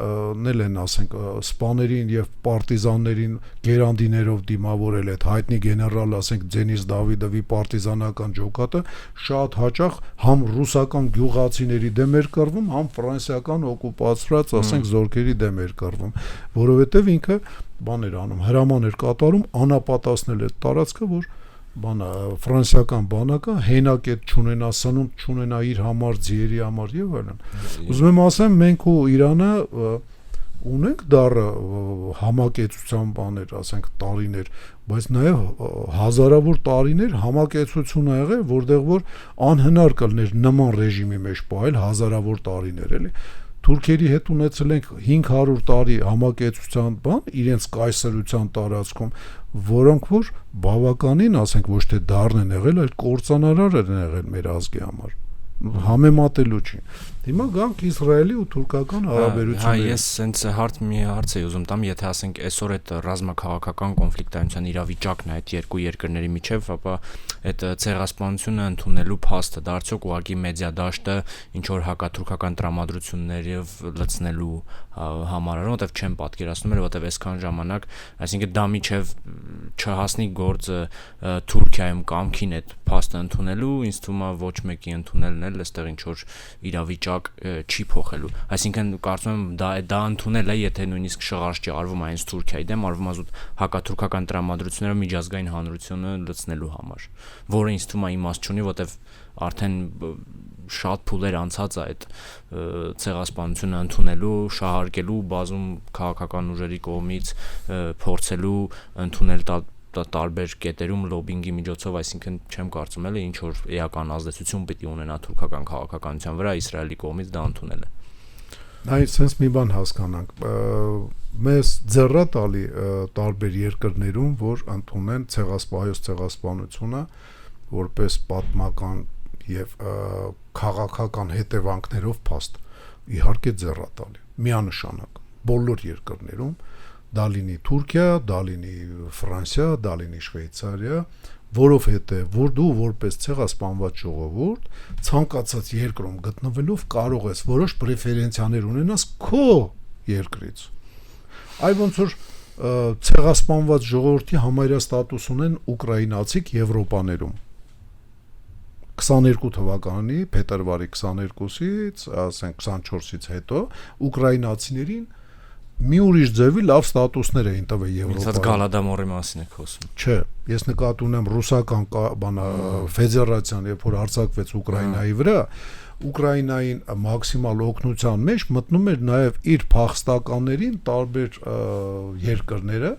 Speaker 2: նել են, ասենք, սպաներին եւ պարտիզաններին գերանդիներով դիմավորել այդ հայտնի գեներալ, ասենք, Դենիս Դավիդովի պարտիզանական ջոկատը շատ հաճախ համ ռուսական գյուղացիների դեմ էր կռվում, համ ֆրանսիական օկուպացրած, ասենք, զորքերի դեմ էր կռվում, որովհետեւ ինքը բաներ անում, հրաման էր կատարում անապատացնել այդ տարածքը, որ ֆրանսիական բանակը հենակետ չունենա, սնունդ չունենա իր համար, ձիերի համար եւ այլն։ Ուզում եմ ասեմ, մենք ու Իրանը ունենք դառը համակեցության բաներ, ասենք, տարիներ, բայց նաեւ հազարավոր տարիներ համակեցություն ա եղել, որտեղ որ անհնար կլներ նման ռեժիմի մեջ պահել հազարավոր տարիներ, էլի։ Թուրքերի հետ ունեցել ենք 500 տարի համակեցության բան իրենց կայսրության տարածքում, որոնք որ բավականին, ասենք, ոչ թե դառն են եղել, այլ կործանարար են եղել մեր ազգի համար, համեմատելու չի։ Հիմա գանք Իսրայելի ու թուրքական հարաբերությունները։
Speaker 1: Ես սենց մի հարց էի ուզում տամ, եթե ասենք այսօր այդ ռազմաքաղաքական կոնֆլիկտայնության իրավիճակն է այդ երկու երկրների միջև, ապա այդ ցեղասպանությունը ընդունելու փաստը դա արդյոք ուղղակի մեդիա դաշտը ինչ որ հակաթուրքական տրամադրություններով լցնելու համար, որովհետև չեմ պատկերացնում, որովհետև այսքան ժամանակ, այսինքն դա միջև չհասնի գործը Թուրքիայում կամքին այդ փաստը ընդունելու, ինձ թվում է ոչ մեկի ընդունելն էլ այստեղ ինչ որ իրավիճակ չի փոխելու։ Այսինքն կարծում եմ դա ընդունել է, եթե նույնիսկ շղարշ չի արվում այնց Թուրքիայի դեմ, արվում է զուտ հակաթուրքական տրամադրություններով միջազգային հանրությունը լցնելու համար, որը ինձ թվում է իմաստ չունի, որտեվ արդեն շատ փուլեր անցած է այդ ցեղասպանությունը ընդունելու, շահարկելու, բազում քաղաքական ուժերի կողմից փորձելու ընդունել տարբեր կետերում լոբինգի միջոցով, այսինքն չեմ կարծում էլ ինչ որ էական ազդեցություն պիտի ունենա թուրքական քաղաքականության վրա Իսրայելի կողմից դա ընդունելը։
Speaker 2: Այ sense մի բան հասկանանք, մեզ ձեռա տալի տարբեր երկրներում, որ ընդունեն ցեղասպանությունը որպես պատմական եւ քաղաքական հետևանքներով փաստ, իհարկե ձեռա տալի, միանշանակ բոլոր երկրներում դա լինի Թուրքիա, դա լինի Ֆրանսիա, դա լինի Շվեյցարիա, որովհետև որ դու որպես ցեղասպանված ժողովուրդ ցանկացած երկրում գտնվելով կարող ես որոշ պրեֆերենցիաներ ունենաս քո երկրից։ Այ ոնց որ ցեղասպանված ժողովրդի համարյա ստատուս ունեն ուկրաինացիք Եվրոպաներում 22 թվականի փետրվարի 22-ից, ասենք 24-ից հետո ուկրաինացիներին մի ուրիշ ձևի լավ ստատուսներ էին տվել Եվրոպայում։
Speaker 1: Իսկ Գալադամորի մասին եք խոսում։
Speaker 2: Չէ, ես նկատի ունեմ ռուսական ֆեդերացիան, երբ որ հարձակվեց Ուկրաինայի վրա, Ուկրաինային մաքսիմալ օգնության մեջ մտնում էր նաև իր փախստականներին տարբեր երկրները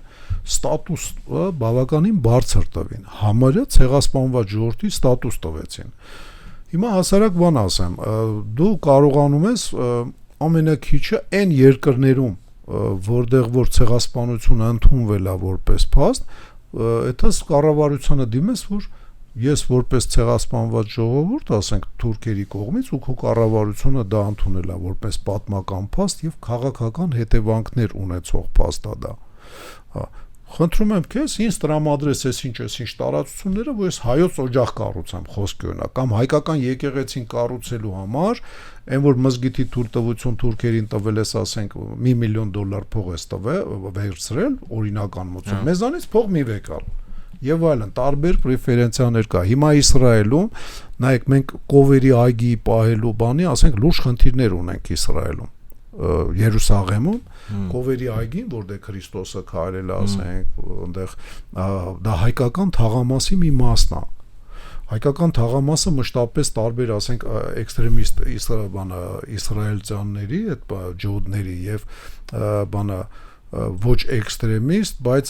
Speaker 2: ստատուսը բավականին բարձր տվին, համարյա ցեղասպանված ժողովրդի ստատուս տվեցին։ Հիմա հասարակ բան ասեմ, դու կարողանում ես ամենակիչը այն երկրներում որտեղ որ ցեղասպանությունը ընդունվել է որպես փաստ, այդպես կառավարությանը դիմես, որ ես որպես ցեղասպանված ժողովուրդ, ասենք թուրքերի կողմից ու քո կառավարությունը դա ընդունել է որպես պատմական փաստ եւ քաղաքական հետևանքներ ունեցող փաստ է դա։ Խնդրում եմ քեզ ինձ տրամադրես այսինչ տարածությունները, որ ես հայոց օջախ կառուցեմ խոսքի օրինակ, կամ հայկական եկեղեցին կառուցելու համար, այն որ մզգիթի թույլտվություն թուրքերին տվել ես, ասենք $1 միլիոն փող ես վերցրել, օրինական մոծում, մեզանից փող մի վեկալ։ Եվ այլն, տարբեր պրեֆերենցիաներ կա։ Հիմա Իսրայելում, նայեք, մենք կովերի այգի պահելու բանի, ասենք լուրջ խնդիրներ ունենք Իսրայելում։ Երուսաղեմում կովերի այգին, որտեղ Քրիստոսը քարել է, ասենք, այնտեղ դա հայկական թաղամասի մի մասն է։ Հայկական թաղամասը մշտապես տարբեր, ասենք, էքստրեմիստ իսրայելցիանների, այդ ջոդների եւ ոչ էքստրեմիստ, բայց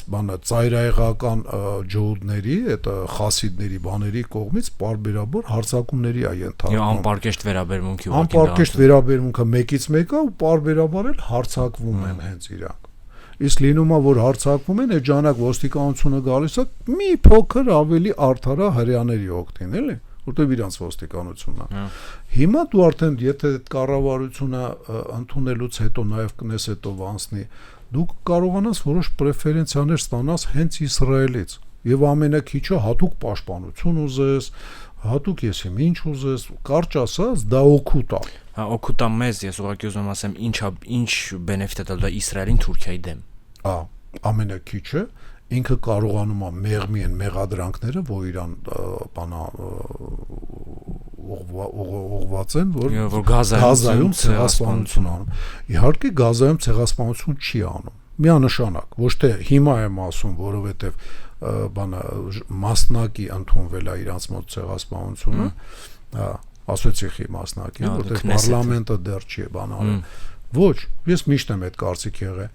Speaker 2: ծայրահեղական ջոդների, այդ խասիդների բաների կողմից պարբերաբար հարձակումների է ենթարկվում։
Speaker 1: Եվ անպարկեշտ վերաբերմունքի
Speaker 2: անպարկեշտ վերաբերմունքը մեկից մեկը ու պարբերաբար էլ հարձակվում են հենց իրանք։ Իսկ լինում է, որ հարձակվում են, այդ ժամանակ ոստիկանությունը գալիս է մի փոքր ավելի արդար հрьяաների օգտին, էլի, որտեղ իրանց ոստիկանությունն է։ Հիմա դու արդեն եթե այդ կառավարությունը ընդունելուց հետո նաև կնես հետո անցնի, դու կարողանաս որոշ պրեֆերենցիաներ ստանաս հենց Իսրայելից եւ ամենակիչը հատուկ պաշտպանություն ուզես, հատուկ եսի ինչ ուզես, կարճ ասած դա օգուտ է։
Speaker 1: Հա, օգուտ է մեզ, ես ուղղակի ուզում եմ ասեմ, ինչ բենեֆիտ է տալու Իսրայելին Թուրքիայի դեմ։
Speaker 2: Ամենակիչը ինքը կարողանում է մեղմի են մեղադրանքները, որ իրան ուղղված են, որ Գազայում ցեղասպանություն անում։ Իհարկե Գազայում ցեղասպանություն չի անում։ Միանշանակ, ոչ թե հիմա եմ ասում, որովհետև մասնակի ընդունվել է իրանց մոտ ցեղասպանությունը, ասոցիացիի խի մասնակի, որտեղ պարլամենտը դեռ չի բանալու։ Ոչ, ես միշտ եմ այդ կարծիքի եղել,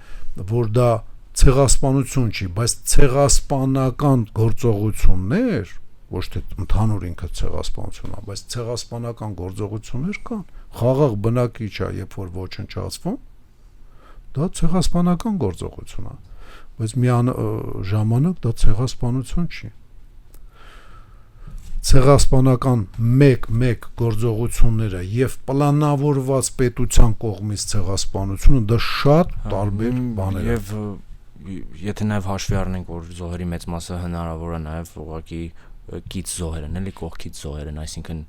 Speaker 2: որ դա ցեղասպանություն չի, բայց ցեղասպանական գործողություններ, ոչ թե ընդհանուր ինքը ցեղասպանություն է, բայց ցեղասպանական գործողություններ կան։ Խաղաղ բնակիչ է, երբ որ ոչնչացվում, դա ցեղասպանական գործողություն է, բայց ժամանակ դա ցեղասպանություն չի։ Ցեղասպանական մեկ գործողությունները եւ պլանավորված պետության կողմից ցեղասպանությունը դա շատ տարբեր բաներ են։
Speaker 1: Եվ եթե նաեւ հաշվի առնենք, որ զոհերի մեծ մասը հնարավոր է նաեւ ուղղակի կից զոհեր են, էլի կողքից զոհեր են, այսինքն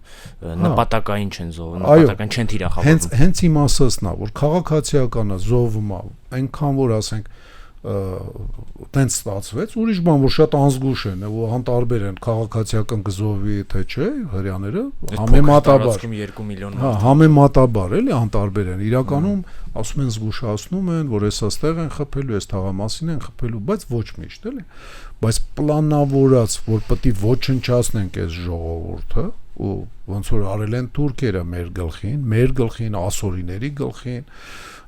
Speaker 1: նպատակային չեն զոհվում, նպատակային չեն թիրախավորվում։
Speaker 2: Հենց իմ ասածն է, որ քաղաքացիականը զոհվում է, այնքան որ ասենք տենց ստացվեց, ուրիշ բան, որ շատ անզգուշ են, ու անտարբեր են քաղաքացիական գզովի թե չէ, հрьяաները համեմատաբար
Speaker 1: 2 միլիոն
Speaker 2: համեմատաբար էլի անտարբեր են, իրականում ասում են զգուշացնում են, որ էս աստեղ են խփելու, էս թաղամասին են խփելու, բայց ոչ միշտ էլի, բայց պլանավորած, որ պետք է ոչնչացնենք այս ժողովուրդը, ու ոնց որ արել են թուրքերը մեր գլխին, ասորիների գլխին,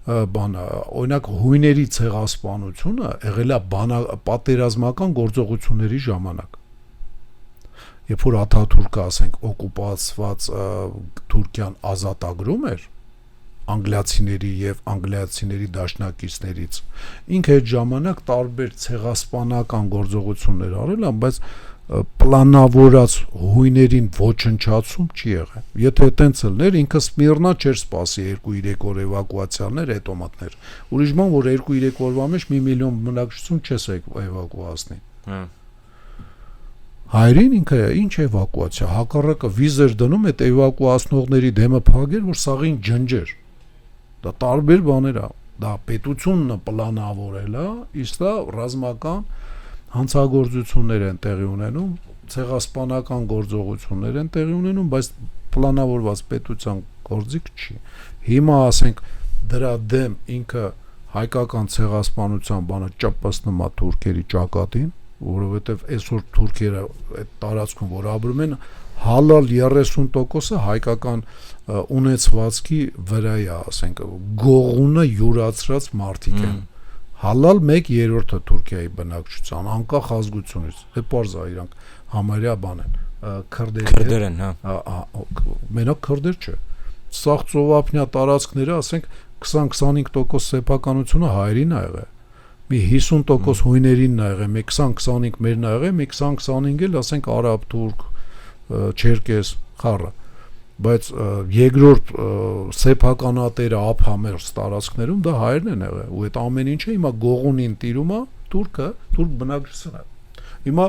Speaker 2: օրինակ հույների ցեղասպանությունը եղել է պատերազմական գործողությունների ժամանակ։ Երբ որ Աթաթուրքը, ասենք, օկուպացված Թուրքիան ազատագրում էր անգլիացիների եւ անգլիացիների դաշնակիցներից, ինքը այդ ժամանակ տարբեր ցեղասպանական գործողություններ արել է, բայց պլանավորած հույներին ոչնչացում չի եղել։ Եթե այտենց լներ, ինքը Սմիրնա չէր սպասի 2-3 օր էվակուացիաներ, հետո մտներ։ Ուրիշ բան, որ 2-3 օրվա մեջ 1 միլիոն բնակչություն չես էվակուացնի։ Հայրին ինքը ինչ էվակուացիա, հակառակը վիզեր դնում այդ էվակուացնողների դեմը փագեր, որ սաղին ջնջեր։ Դա տարբեր բաներ է։ Դա պետությունը պլանավորել է, իսկ դա ռազմական հանցագործություններ են տեղի ունենում, ցեղասպանական գործողություններ են տեղի ունենում, բայց պլանավորված պետության գործիք չի։ Հիմա ասենք դրա դեմ ինքը հայկական ցեղասպանության բանը ճպսնում է թուրքերի ճակատին, որովհետև այսօր թուրքերը այդ տարածքում որ ապրում են, հալալ 30%-ը հայկական ունեցվածքի վրա է, ասենք գողունը յուրացրած մարդիկ են։ Հալալ 1/3-ը Թուրքիայի բնակչության, անկախ ազգությունից։ Դե պարզ է իրանք համարյա բան են, քրդեր են, հա։ Մենակ քրդեր չէ։ Սաղ ծովափնյա տարածքները, ասենք 20-25% սեփականությունը հայերին ա եղել։ Մի 50% հույներին ա եղել, մի 20-25 մերն ա եղել, մի 20-25 էլ ասենք արաբ, թուրք, չերկես, խառը։ Բայց երկրորդ սեփականատերը ափամերձ տարածքներում դա հայերն են եղել, ու այդ ամեն ինչը հիմա գողունին տիրում է թուրքը, թուրք բնակչությունը։ Հիմա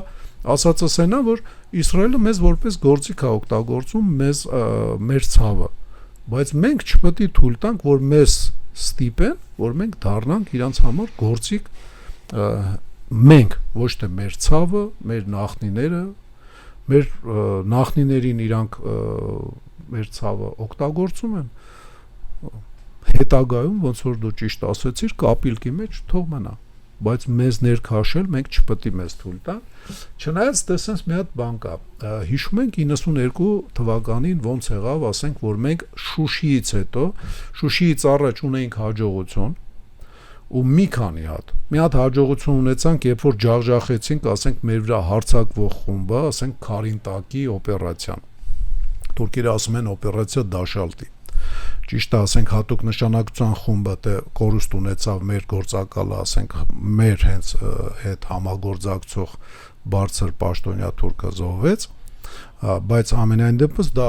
Speaker 2: ասածս այնա, որ Իսրայելը մեզ որպես գործիք է օգտագործում մեր ցավը, բայց մենք չպետք է թույլ տանք, որ մեզ ստիպեն, որ մենք դառնանք իրանց համար գործիք, մենք, ոչ թե մեր ցավը, մեր նախնիները, մեր նախնիներին իրանք մեր ցավը օգտագործում են, հետագայում ոնց որ դու ճիշտ ասեցիր, կապիլկի մեջ թող մնա, բայց մեզ ներքաշել մենք չպետք է մեզ թույլ տանք։ Չնայած տեսնես մի հատ բան կա, հիշում ենք 92 թվականին ոնց եղավ, ասենք որ մենք Շուշիից հետո, Շուշիից առաջ ունեինք հաջողություն, ու մի քանի մի հատ հաջողություն ունեցանք, երբ որ ջախջախեցինք, ասենք մեր վրա հարձակվող խումբը, ասենք Քարինտակի օպերացիան։ Թուրքերը ասում են օպերացիա Դաշալտի։ Ճիշտ է, ասենք հատուկ նշանակության խումբը դե կորուստ ունեցավ մեր գործակալը, ասենք մեր հենց հետ համագործակցող բարձր պաշտոնյա թուրքը զոհվեց, բայց ամենայն դեպս դա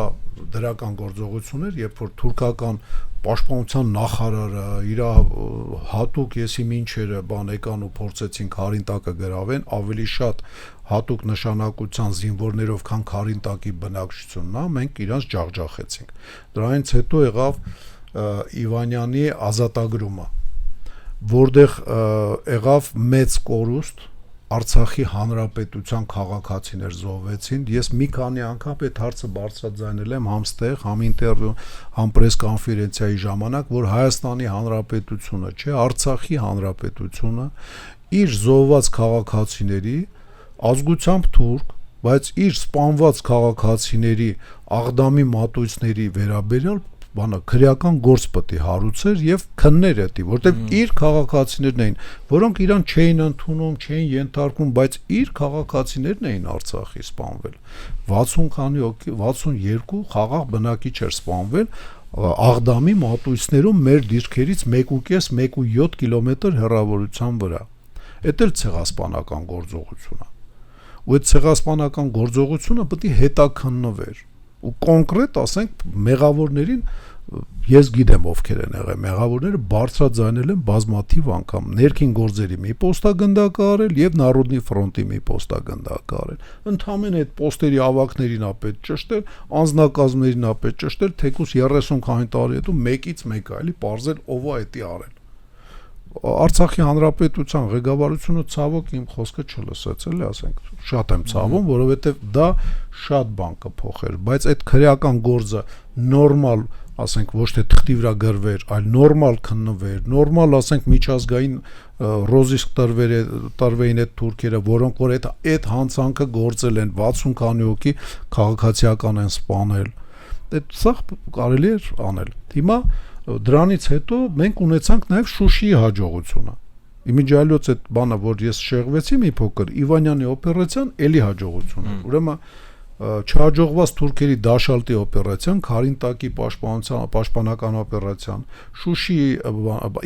Speaker 2: դրական գործողություն էր, երբ որ թուրքական պաշտպանության նախարարը իր հատուկ եսի մինչերը բան եկան ու փորձեցին Քարինտակը գրավեն, ավելի շատ հատուկ նշանակության զինվորներով, քան Քարինտակի բնակչությունն է, մենք իրանց ջախջախեցինք։ Դրանից հետո եղավ Իվանյանի ազատագրումը, որտեղ եղավ մեծ կորուստ, Արցախի հանրապետության քաղաքացիներ զոհվեցին։ Ես մի քանի անգամ այդ հարցը բարձրաձայնել եմ համ ստեղ, համ ինտերվյու, համ պրես կոնֆերենցիայի ժամանակ, որ Հայաստանի հանրապետությունը, չէ, Արցախի հանրապետությունը իր զոհված քաղաքացիների ազգությամբ թուրք, բայց իր սպանված քաղաքացիների աղդամի մատույցների վերաբերյալ բանը քրեական գործ պետք է հարուցեր եւ քններ էտի, որտեղ իր քաղաքացիներն էին, որոնք իրան չէին ընդունում, չէին ենթարկում, բայց իր քաղաքացիներն էին Արցախի սպանվել։ 60 քանի հոգի, 62 խաղաղ բնակիչ էր սպանվել աղդամի մատույցներում մեր դիրքերից 1.5-1.7 կիլոմետր հեռավորության վրա։ Էդ էլ ցեղասպանական գործողություն է։ Ու այդ ցեղասպանական գործողությունը պետք է հետաքննվեր։ Ու կոնկրետ ասենք մեղավորներին ես գիտեմ ովքեր են եղել, մեղավորները բարձրաձայնել են բազմաթիվ անգամ, ներքին գործերի մի պոստագնդակ արել եւ Նարոդնի ֆրոնտի մի պոստագնդակ արել։ Ընդհանրեն այդ պոստերի ավակներին ա պետք ճշտել, անձնակազմերին ա պետք ճշտել, թեկուս 30 քանի տարի հետո մեկից մեկը էլի parzել ով է դա արել։ Արցախի հանրապետության ղեկավարությունը ցավոք իմ խոսքը չլսեց, էլի ասենք, շատ եմ ցավում, որովհետև դա շատ բան կփոխեր, բայց այդ քրեական գործը նորմալ, ասենք, ոչ թե թղթի վրա գրվեր, այլ նորմալ քննվեր, նորմալ, ասենք, միջազգային ռոզիսկ տրվեին այդ թուրքերը, որոնք որ այդ հանցանքը գործել են, 60 քանի հոգի քաղաքացիական են սպանել, այդ սա կարելի էր անել։ Հիմա դրանից հետո մենք ունեցանք նաև Շուշիի հաջողությունը։ Իմիջիալոց այդ բանը, որ ես շեղվեցի մի փոքր, Իվանյանի օպերացիան էլի հաջողություն էր։ Ուրեմն չհաջողված թուրքերի Դաշալտի օպերացիան, Քարինտակի պաշտպանական օպերացիան, Շուշիի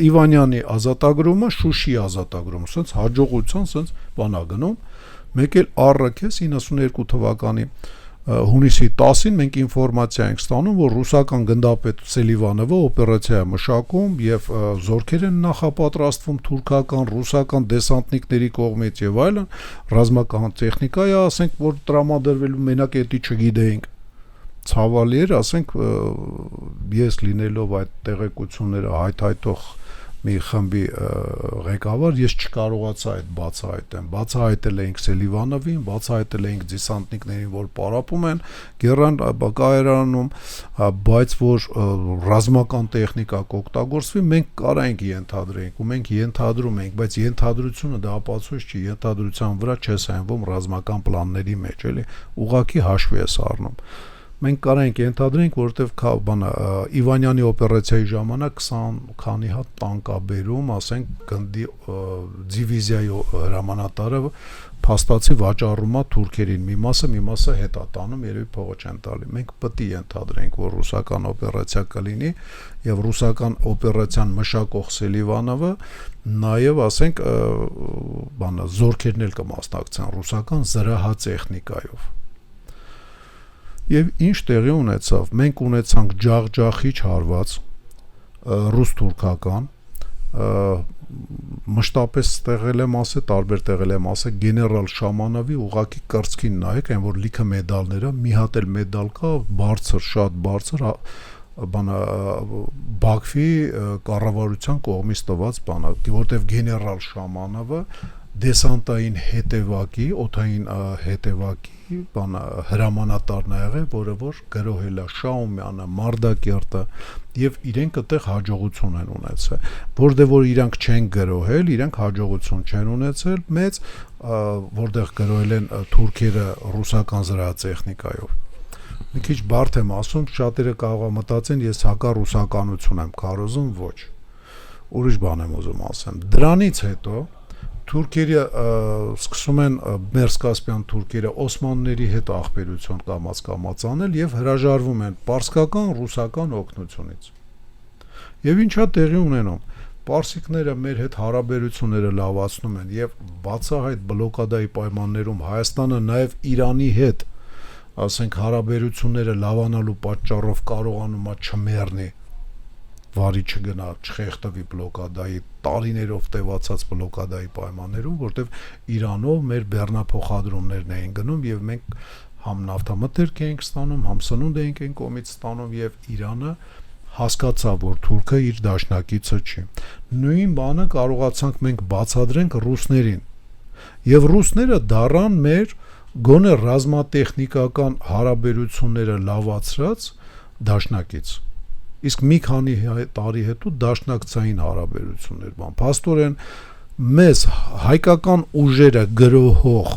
Speaker 2: Իվանյանի ազատագրումը, Շուշիի ազատագրումը, ասենց հաջողության, ասենց բանա գնում։ Մեկ էլ առաքես 92 թվականի հունիսի 10-ին մենք ինֆորմացիա ենք ստանում, որ ռուսական գնդապետ Սելիվանովը օպերացիա է մշակում եւ զորքեր են նախապատրաստվում թուրքական, ռուսական դեսանտնիկների կողմից եւ այլն, ռազմական տեխնիկա է, ասենք, որ տրամադրվելու մենակ էդի չգիտեինք։ Ցավալի էր, ասենք, ես լինելով այդ տեղեկությունները հայթայթող մի խմբի ղեկավար, ես չկարողացա այդ բացահայտեմ։ Բացահայտել էինք Սելիվանովին, բացահայտել էինք դեսանտնիկներին, որ պարապում են Գերան կայարանում, բայց որ ռազմական տեխնիկա կօգտագործվի, մենք կարայինք ենթադրենք, ու մենք ենթադրում ենք, բայց ենթադրությունը դա ապացույց չի, ենթադրության վրա չես հենվում ռազմական պլանների մեջ, էլի, ուղղակի հաշվի ես առնում։ Մենք կարանք ենթադրենք, որովհետև Իվանյանի օպերացիայի ժամանակ 20 քանի հատ տանկ է բերում, ասենք, գնդի դիվիզիայի հրամանատարը փաստացի վաճառում է թուրքերին, մի մասը հետ է տանում, երևի փողը չեն տալի։ Մենք պետք է ենթադրենք, որ ռուսական օպերացիա կլինի եւ ռուսական օպերացիան մշակող Սելիվանովը նաեւ, ասենք, զորքերն էլ կմասնակցեն ռուսական զրահատեխնիկայով։ Եվ ինչ տեղի ունեցավ, մենք ունեցանք ջախջախիչ հարված ռուս-թուրքական, մշտապես տեղել եմ ասել, տարբեր տեղել եմ ասել, գեներալ Շամանովի ուղակի կրծքին նայեք, այն որ լիքը մեդալներ է, մի հատ էլ մեդալ կա, բարձր, շատ բարձր, Բաքվի կառավարության կողմից տված բանա, որտեղ գեներալ Շամանովը դեսանտային հետևակի, օդային հետևակի հրամանատարն է եղել, որը որ գրոհել է Շաումյանը, Մարդակերտը եւ իրենք այդտեղ հաջողություն են ունեցել, որտեղ որ իրանք չեն գրոհել, իրանք հաջողություն չեն ունեցել մեծ, որտեղ գրոհել են թուրքերը ռուսական զրահատեխնիկայով։ Մի քիչ բարդ եմ ասում, շատերը կարող են մտածեն, ես հակառուսականություն եմ քարոզում, ոչ։ Ուրիշ բան եմ ուզում ասեմ։ Դրանից հետո թուրքերը սկսում են Մերսկասպյան թուրքերը օսմանների հետ ախպերություն կամաց անել եւ հրաժարվում են պարսկական ռուսական օգնությունից։ Եվ ինչա տեղի ունենում։ Պարսիկները մեր հետ հարաբերությունները լավացնում են եւ բացահայտ բլոկադայի պայմաններում Հայաստանը նաեւ Իրանի հետ, ասենք, հարաբերությունները լավանալու պատճառով կարողանում է չմեռնի, վարի չգնա, չխեղդվի բլոկադայի, տարիներով տևացած բլոկադայի պայմաններում, որտեղ Իրանով մեր բեռնափոխադրումներն էին գնում եւ մենք համ նավթամթերք էինք ստանում, համ սնունդ էինք այն կողմից ստանում եւ Իրանը հասկացավ, որ թուրքը իր դաշնակիցը չի։ Նույն բանը կարողացանք մենք բացատրենք ռուսներին։ Եվ ռուսները դառան մեր գոնե ռազմատեխնիկական հարաբերությունները լավացրած դաշնակից։ Իսկ մի քանի տարի հետո դաշնակցային հարաբերություններ բան։ Փաստորեն մեզ հայկական ուժերը գրոհող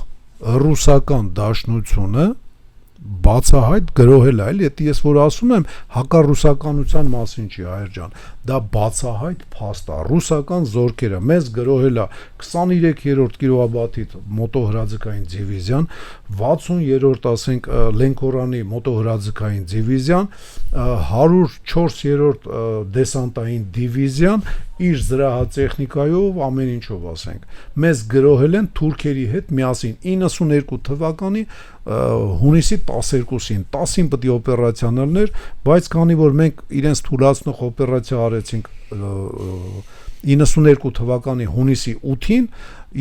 Speaker 2: ռուսական դաշնությունը բացահայտ գրոհել է, այլ ես որ ասում եմ հակառուսականության մասին չի, Հայր ջան, դա բացահայտ փաստ է, ռուսական զորքերը մեզ գրոհել է 23-րդ կիլովատի մոտոհրաձգային դիվիզիան, 60-րդ, ասենք, Լենքորանի մոտոհրաձգային դիվիզիան, 104-րդ դեսանտային դիվիզիան իր զրահատեխնիկայով, ամեն ինչով, ասենք, մեզ գրոհել են թուրքերի հետ միասին 92 թվականի հունիսի 12-ին, 10-ին պետք է օպերացիան լիներ, բայց քանի որ մենք իրենց թույլատնող օպերացիա արեցինք 92 թվականի հունիսի 8-ին,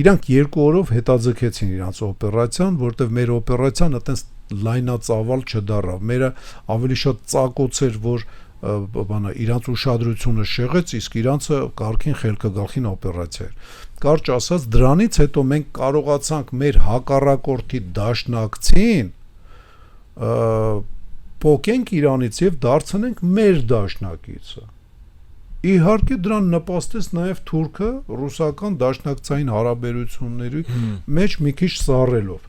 Speaker 2: իրանք 2 օրով հետաձգեցին իրանց օպերացիան, որտեղ մեր օպերացիան այտենց լայնածավալ չդառավ, մերը ավելի շատ ծակոց էր, որ իրանց ուշադրությունը շեղեց, իսկ իրանցը կարգին խելքագլխին օպերացիա էր։ Կարճ ասած, դրանից հետո մենք կարողացանք մեր հակառակորդի դաշնակցին փոկենք Իրանից եւ դարձնենք մեր դաշնակիցը։ Իհարկե դրան նպաստեց նաեւ թուրքը ռուսական դաշնակցային հարաբերությունների մեջ մի քիչ սառելով։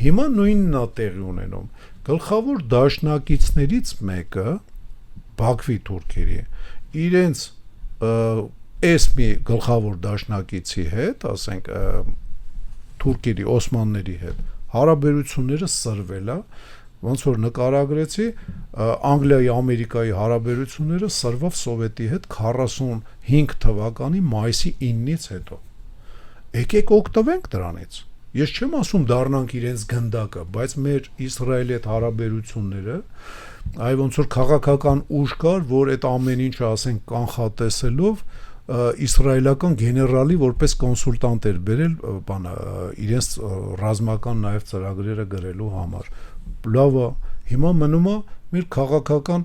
Speaker 2: Հիմա նույնն է տեղի ունենում։ Գլխավոր դաշնակիցներից մեկը Բաքվի թուրքերի իրենց այս մի գլխավոր դաշնակիցի հետ, ասենք, թուրքերի, օսմանների հետ հարաբերությունները սրվել է, ոնց որ նկարագրեցի, Անգլիայի, Ամերիկայի հարաբերությունները սրվավ Սովետի հետ 45 թվականի մայիսի 9-ից հետո։ Եկեք օգտվենք դրանից։ Ես չեմ ասում դառնանք իրենց գնդակը, բայց մեր Իսրայելի հետ հարաբերությունները այ ոնց որ քաղաքական ուժ կար, որ այդ ամեն ինչը ասենք կանխատեսելով իսրայելական գեներալի որպես կոնսուլտանտ էր բերել իրենց ռազմական նաև ծրագրերը գրելու համար։ Լավ է, հիմա մնում է մեր քաղաքական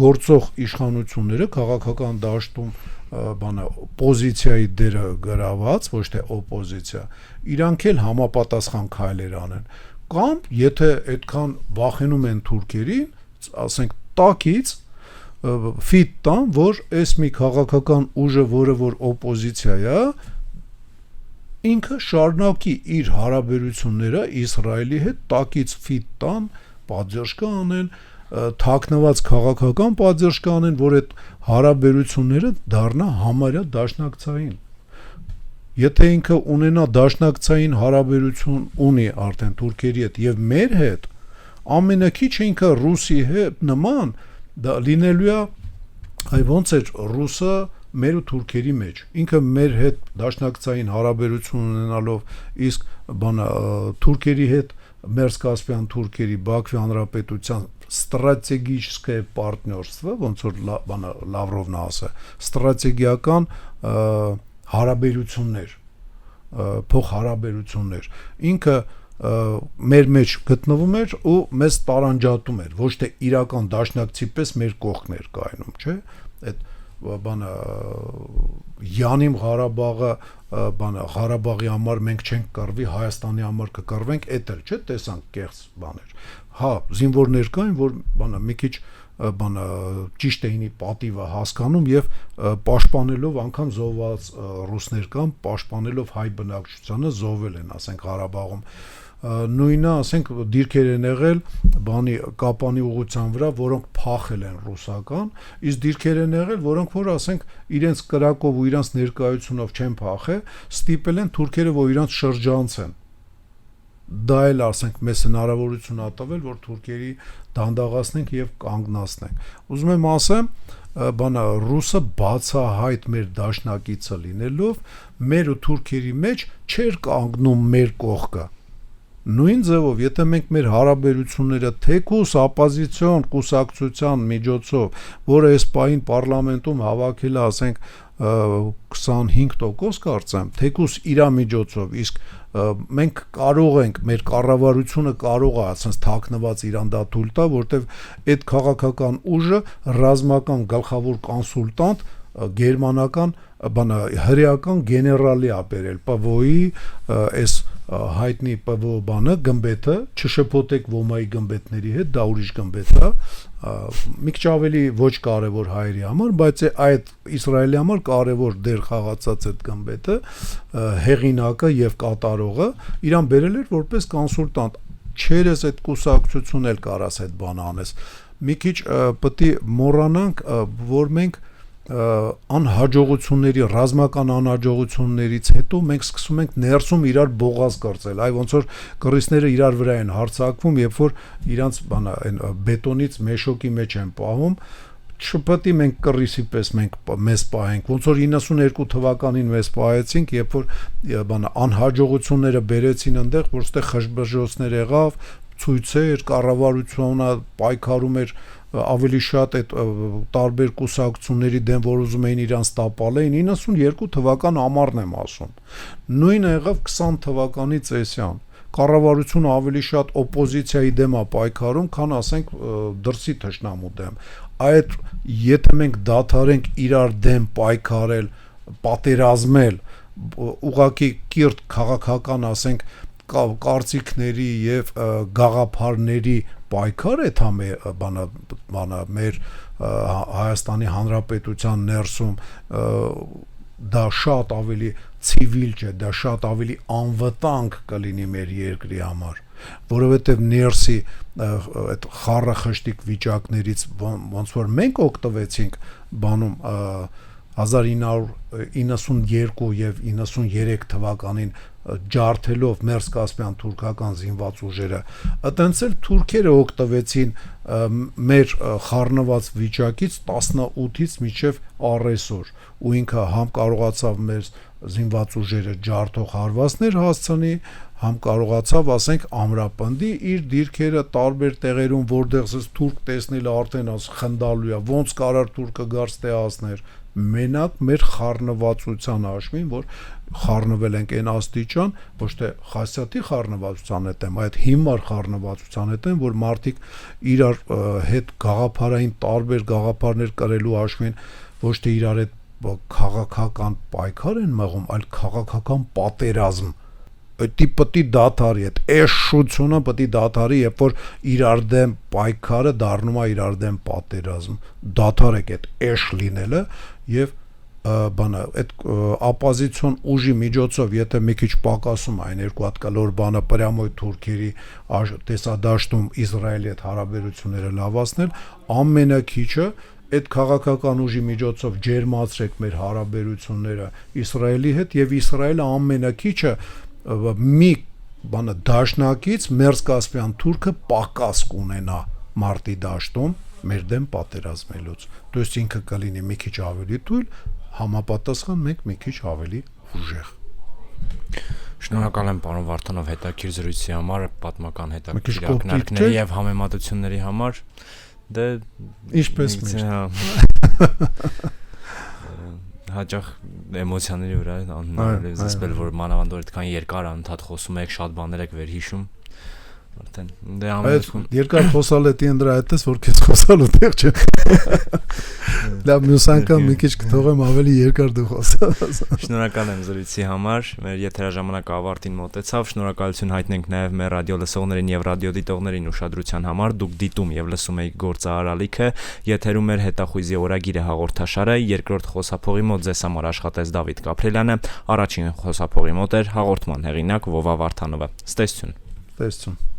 Speaker 2: գործող իշխանությունները քաղաքական դաշտում պոզիցիայի դերը գրաված, ոչ թե օպոզիցիա, իրանք էլ համապատասխան քայլեր անեն։ Կամ եթե այդքան վախենում են թուրքերին, ասենք տակից ֆիտ տան, որ այս մի քաղաքական ուժը, որը որ օպոզիցիա է, ինքը շարունակի իր հարաբերությունները Իսրայելի հետ տակից ֆիտ տան, պատժժկա անեն, թաքնված քաղաքական պատժժկա անեն, որ այդ հարաբերությունները դառնա համարյա դաշնակցային։ Եթե ինքը ունենա դաշնակցային հարաբերություն ունի արդեն թուրքերի հետ եւ մեր հետ, ամենակիչը ինքը ռուսի հետ նման դա լինելու է, այ ոնց էր ռուսը մեր ու թուրքերի մեջ, ինքը մեր հետ դաշնակցային հարաբերություն ունենալով, իսկ թուրքերի հետ Մերկասպյան թուրքերի Բաքվի հանրապետության ստրատեգիչское партнерство, ոնց որ Լավրովն ասա, ստրատեգիական հարաբերություններ, փոխհարաբերություններ, ինքը մեր մեջ գտնվում էր ու մեզ տարանջատում էր, ոչ թե իրական դաշնակցի պես մեր կողքն էր կայնում, չէ՞։ Այդ Յանիմ Ղարաբաղը Ղարաբաղի համար մենք չենք կռվի, Հայաստանի համար կկռվենք, էդ էլ չէ, տեսանք կեղծ բաներ։ Հա, զինվորներ կային, որ մի քիչ ճիշտ էինի պատիվը հասկանում եւ պաշտպանելով անգամ զոհված ռուսներ կան, պաշտպանելով հայ բնակչությանը զոհվել են, ասենք Ղարաբաղում։ Նույնը, ասենք, դիրքեր են եղել Կապանի ուղղության վրա, որոնք փախել են ռուսական, իսկ դիրքեր են եղել, որոնք որ ասենք իրենց կրակով ու իրենց ներկայությունով չեն փախել, ստիպել են թուրքերը, որ իրենց շրջանցեն։ Դա էլ ասենք մեզ հնարավորություն ա տվել, որ թուրքերի դանդաղացնենք եւ կանգնացնենք։ Ուզում եմ ասեմ, ռուսը բացահայտ մեր դաշնակիցը լինելով, մեր ու թուրքերի մեջ չէր կանգնում մեր կողքը։ Նույն ձևով, եթե մենք մեր հարաբերությունները թեկուս ապոզիցիոն կուսակցության միջոցով, որը այս պահին պարլամենտում հավաքել է, ասենք 25% կարծեմ, թեկուս իրա միջոցով, իսկ մենք կարող ենք, մեր կառավարությունը կարող է ասենց թաքնված իրան դա թույլ տա, որտեվ այդ քաղաքական ուժը ռազմական գլխավոր կոնսուլտանտ գերմանական հրեական գեներալի ա բերել ՊՎՕ-ի այս հայտնի ՊՎՕ բանը գմբեթը, չշփոթեք ոմայի գմբեթների հետ, դա ուրիշ գմբեթ է, մի քիչ ավելի ոչ կարևոր հայերի համար, բայց այդ Իսրայելի համար կարևոր դեր խաղացած այդ գմբեթը հեղինակը եւ կատարողը իրան բերել էր որպես կոնսուլտանտ, չերես այդ կուսակցություն էլ կարաս այդ բանը անես։ Մի քիչ պետք է մոռանանք, որ մենք անհաջողությունների, ռազմական անհաջողություններից հետո մենք սկսում ենք ներսում իրար բողազ կրծել, այ ոնց որ կռիսները իրար վրա են հարձակվում, երբ որ իրանց այն բետոնից մեշոկի մեջ են պահում, չպետք է մենք կռիսի պես մենք մեզ պահենք, ոնց որ 92 թվականին մեզ պահեցինք, երբ որ անհաջողությունները բերեցին այնտեղ, որ ստեղ խժբժոցներ եղավ, ցույցեր, կառավարությունը պայքարում էր ավելի շատ այդ տարբեր կուսակցությունների դեմ, որ ուզում էին իրանց տապալեին, 92 թվական ամառն եմ ասում։ Նույնը եղավ 20 թվականի ծեսյան։ Կառավարությունը ավելի շատ օպոզիցիայի դեմ է պայքարում, քան ասենք դրսի թշնամու դեմ։ Այդ եթե մենք դադարենք իրար դեմ պայքարել, պատերազմել, ուղղակի կիրթ քաղաքական, ասենք, կարծիքների եւ գաղափարների պայքար է թա մեր Հայաստանի Հանրապետության ներսում, դա շատ ավելի ցիվիլ չէ, դա շատ ավելի անվտանգ կլինի մեր երկրի համար, որովհետև ներսի այդ խառախշտիկ վիճակներից ոնց որ մենք օգտվեցինք բանում 1992 եւ 93 թվականին ջարդելով Մերկասպյան թուրքական զինված ուժերը, այտենց էլ թուրքերը օգտվեցին մեր խառնված վիճակից 18-ից մինչև առեսօր, ու ինքը համ կարողացավ մեզ զինված ուժերը ջարդող հարվածներ հասցնի, համ կարողացավ, ասենք, ամրապնդի իր դիրքերը տարբեր տեղերում, որտեղ թուրք տեսնել արդեն խնդալու է, ոնց կարար թուրքը գար ստեհացներ, մենակ մեր խառնվածության հաշվին, որ խառնվել ենք այն աստիճան, ոչ թե խասյաթի խառնվածության հետ եմ, այդ հիմար խառնվածության հետ եմ, որ մարդիկ իրար հետ գաղափարային տարբեր գաղափարներ կրելու հաշվին ոչ թե իրար հետ քաղաքական պայքար են մղում, այլ քաղաքական պատերազմ, պետք դադարի այդ էշությունը պետք դադարի, երբ որ իրար դեմ պայքարը դառնում է իրար դեմ պատերազմ, դադարեք այդ էշ լինելը եւ բանը այդ ապոզիցիոն ուժի միջոցով, եթե մի քիչ պակասում այն երկու հատ կլոր բանը պրյամոյ թուրքերի տեսադաշտում Իսրայելի հետ հարաբերությունները լավացնել, ամենակիչը այդ քաղաքական ուժի միջոցով ջերմացրեք մեր հարաբերությունները Իսրայելի հետ եւ Իսրայելը ամենակիչը մի բանը դաշնակից Մերձկասպյան թուրքը պակաս կունենա մարտի դաշտում մեր դեմ պատերազմելուց, то есть ինքը կլինի մի քիչ ավելի թույլ, համապատասխան մենք մի քիչ ավելի ուժեղ։
Speaker 1: Շնորհակալ եմ պարոն Վարդանով հետաքրքիր զրույցի համար, պատմական հետաքրքիր ակնարկների եւ համեմատությունների համար։ Դե
Speaker 2: ինչպես
Speaker 1: հաճախ էմոցիաների վրա անհնարին զսպել, որ մանավանդ որ այդքան երկար անդադ խոսում եք, շատ բաներ եք վերհիշում, արդեն դե ամենքում
Speaker 2: երկար խոսալը դի ընդրա այդպես որ քեզ խոսալու տեղ չէ։ Լավ, մյուս անգամ մի քիչ կթողեմ ավելի երկար դու խոսաս։
Speaker 1: Շնորհակալ եմ զրույցի համար, մեր եթերաժամանակը ավարտին մոտեցավ, շնորհակալություն հայտնենք նաև մեր ռադիո լսողներին եւ ռադիոդիտողներին ուշադրության համար, դուք դիտում եւ լսում եք Գործարարալիքը, եթերում մեր հետախույզի օրագիրը հաղորդաշարը, երկրորդ խոսափողի մոտ ձեզ համար աշխատեց Դավիթ Կապրելյանը, առաջին խոսափողի մոտ էր հաղորդման հեղինակ Վովա Վարդանովը։ Ստեսություն։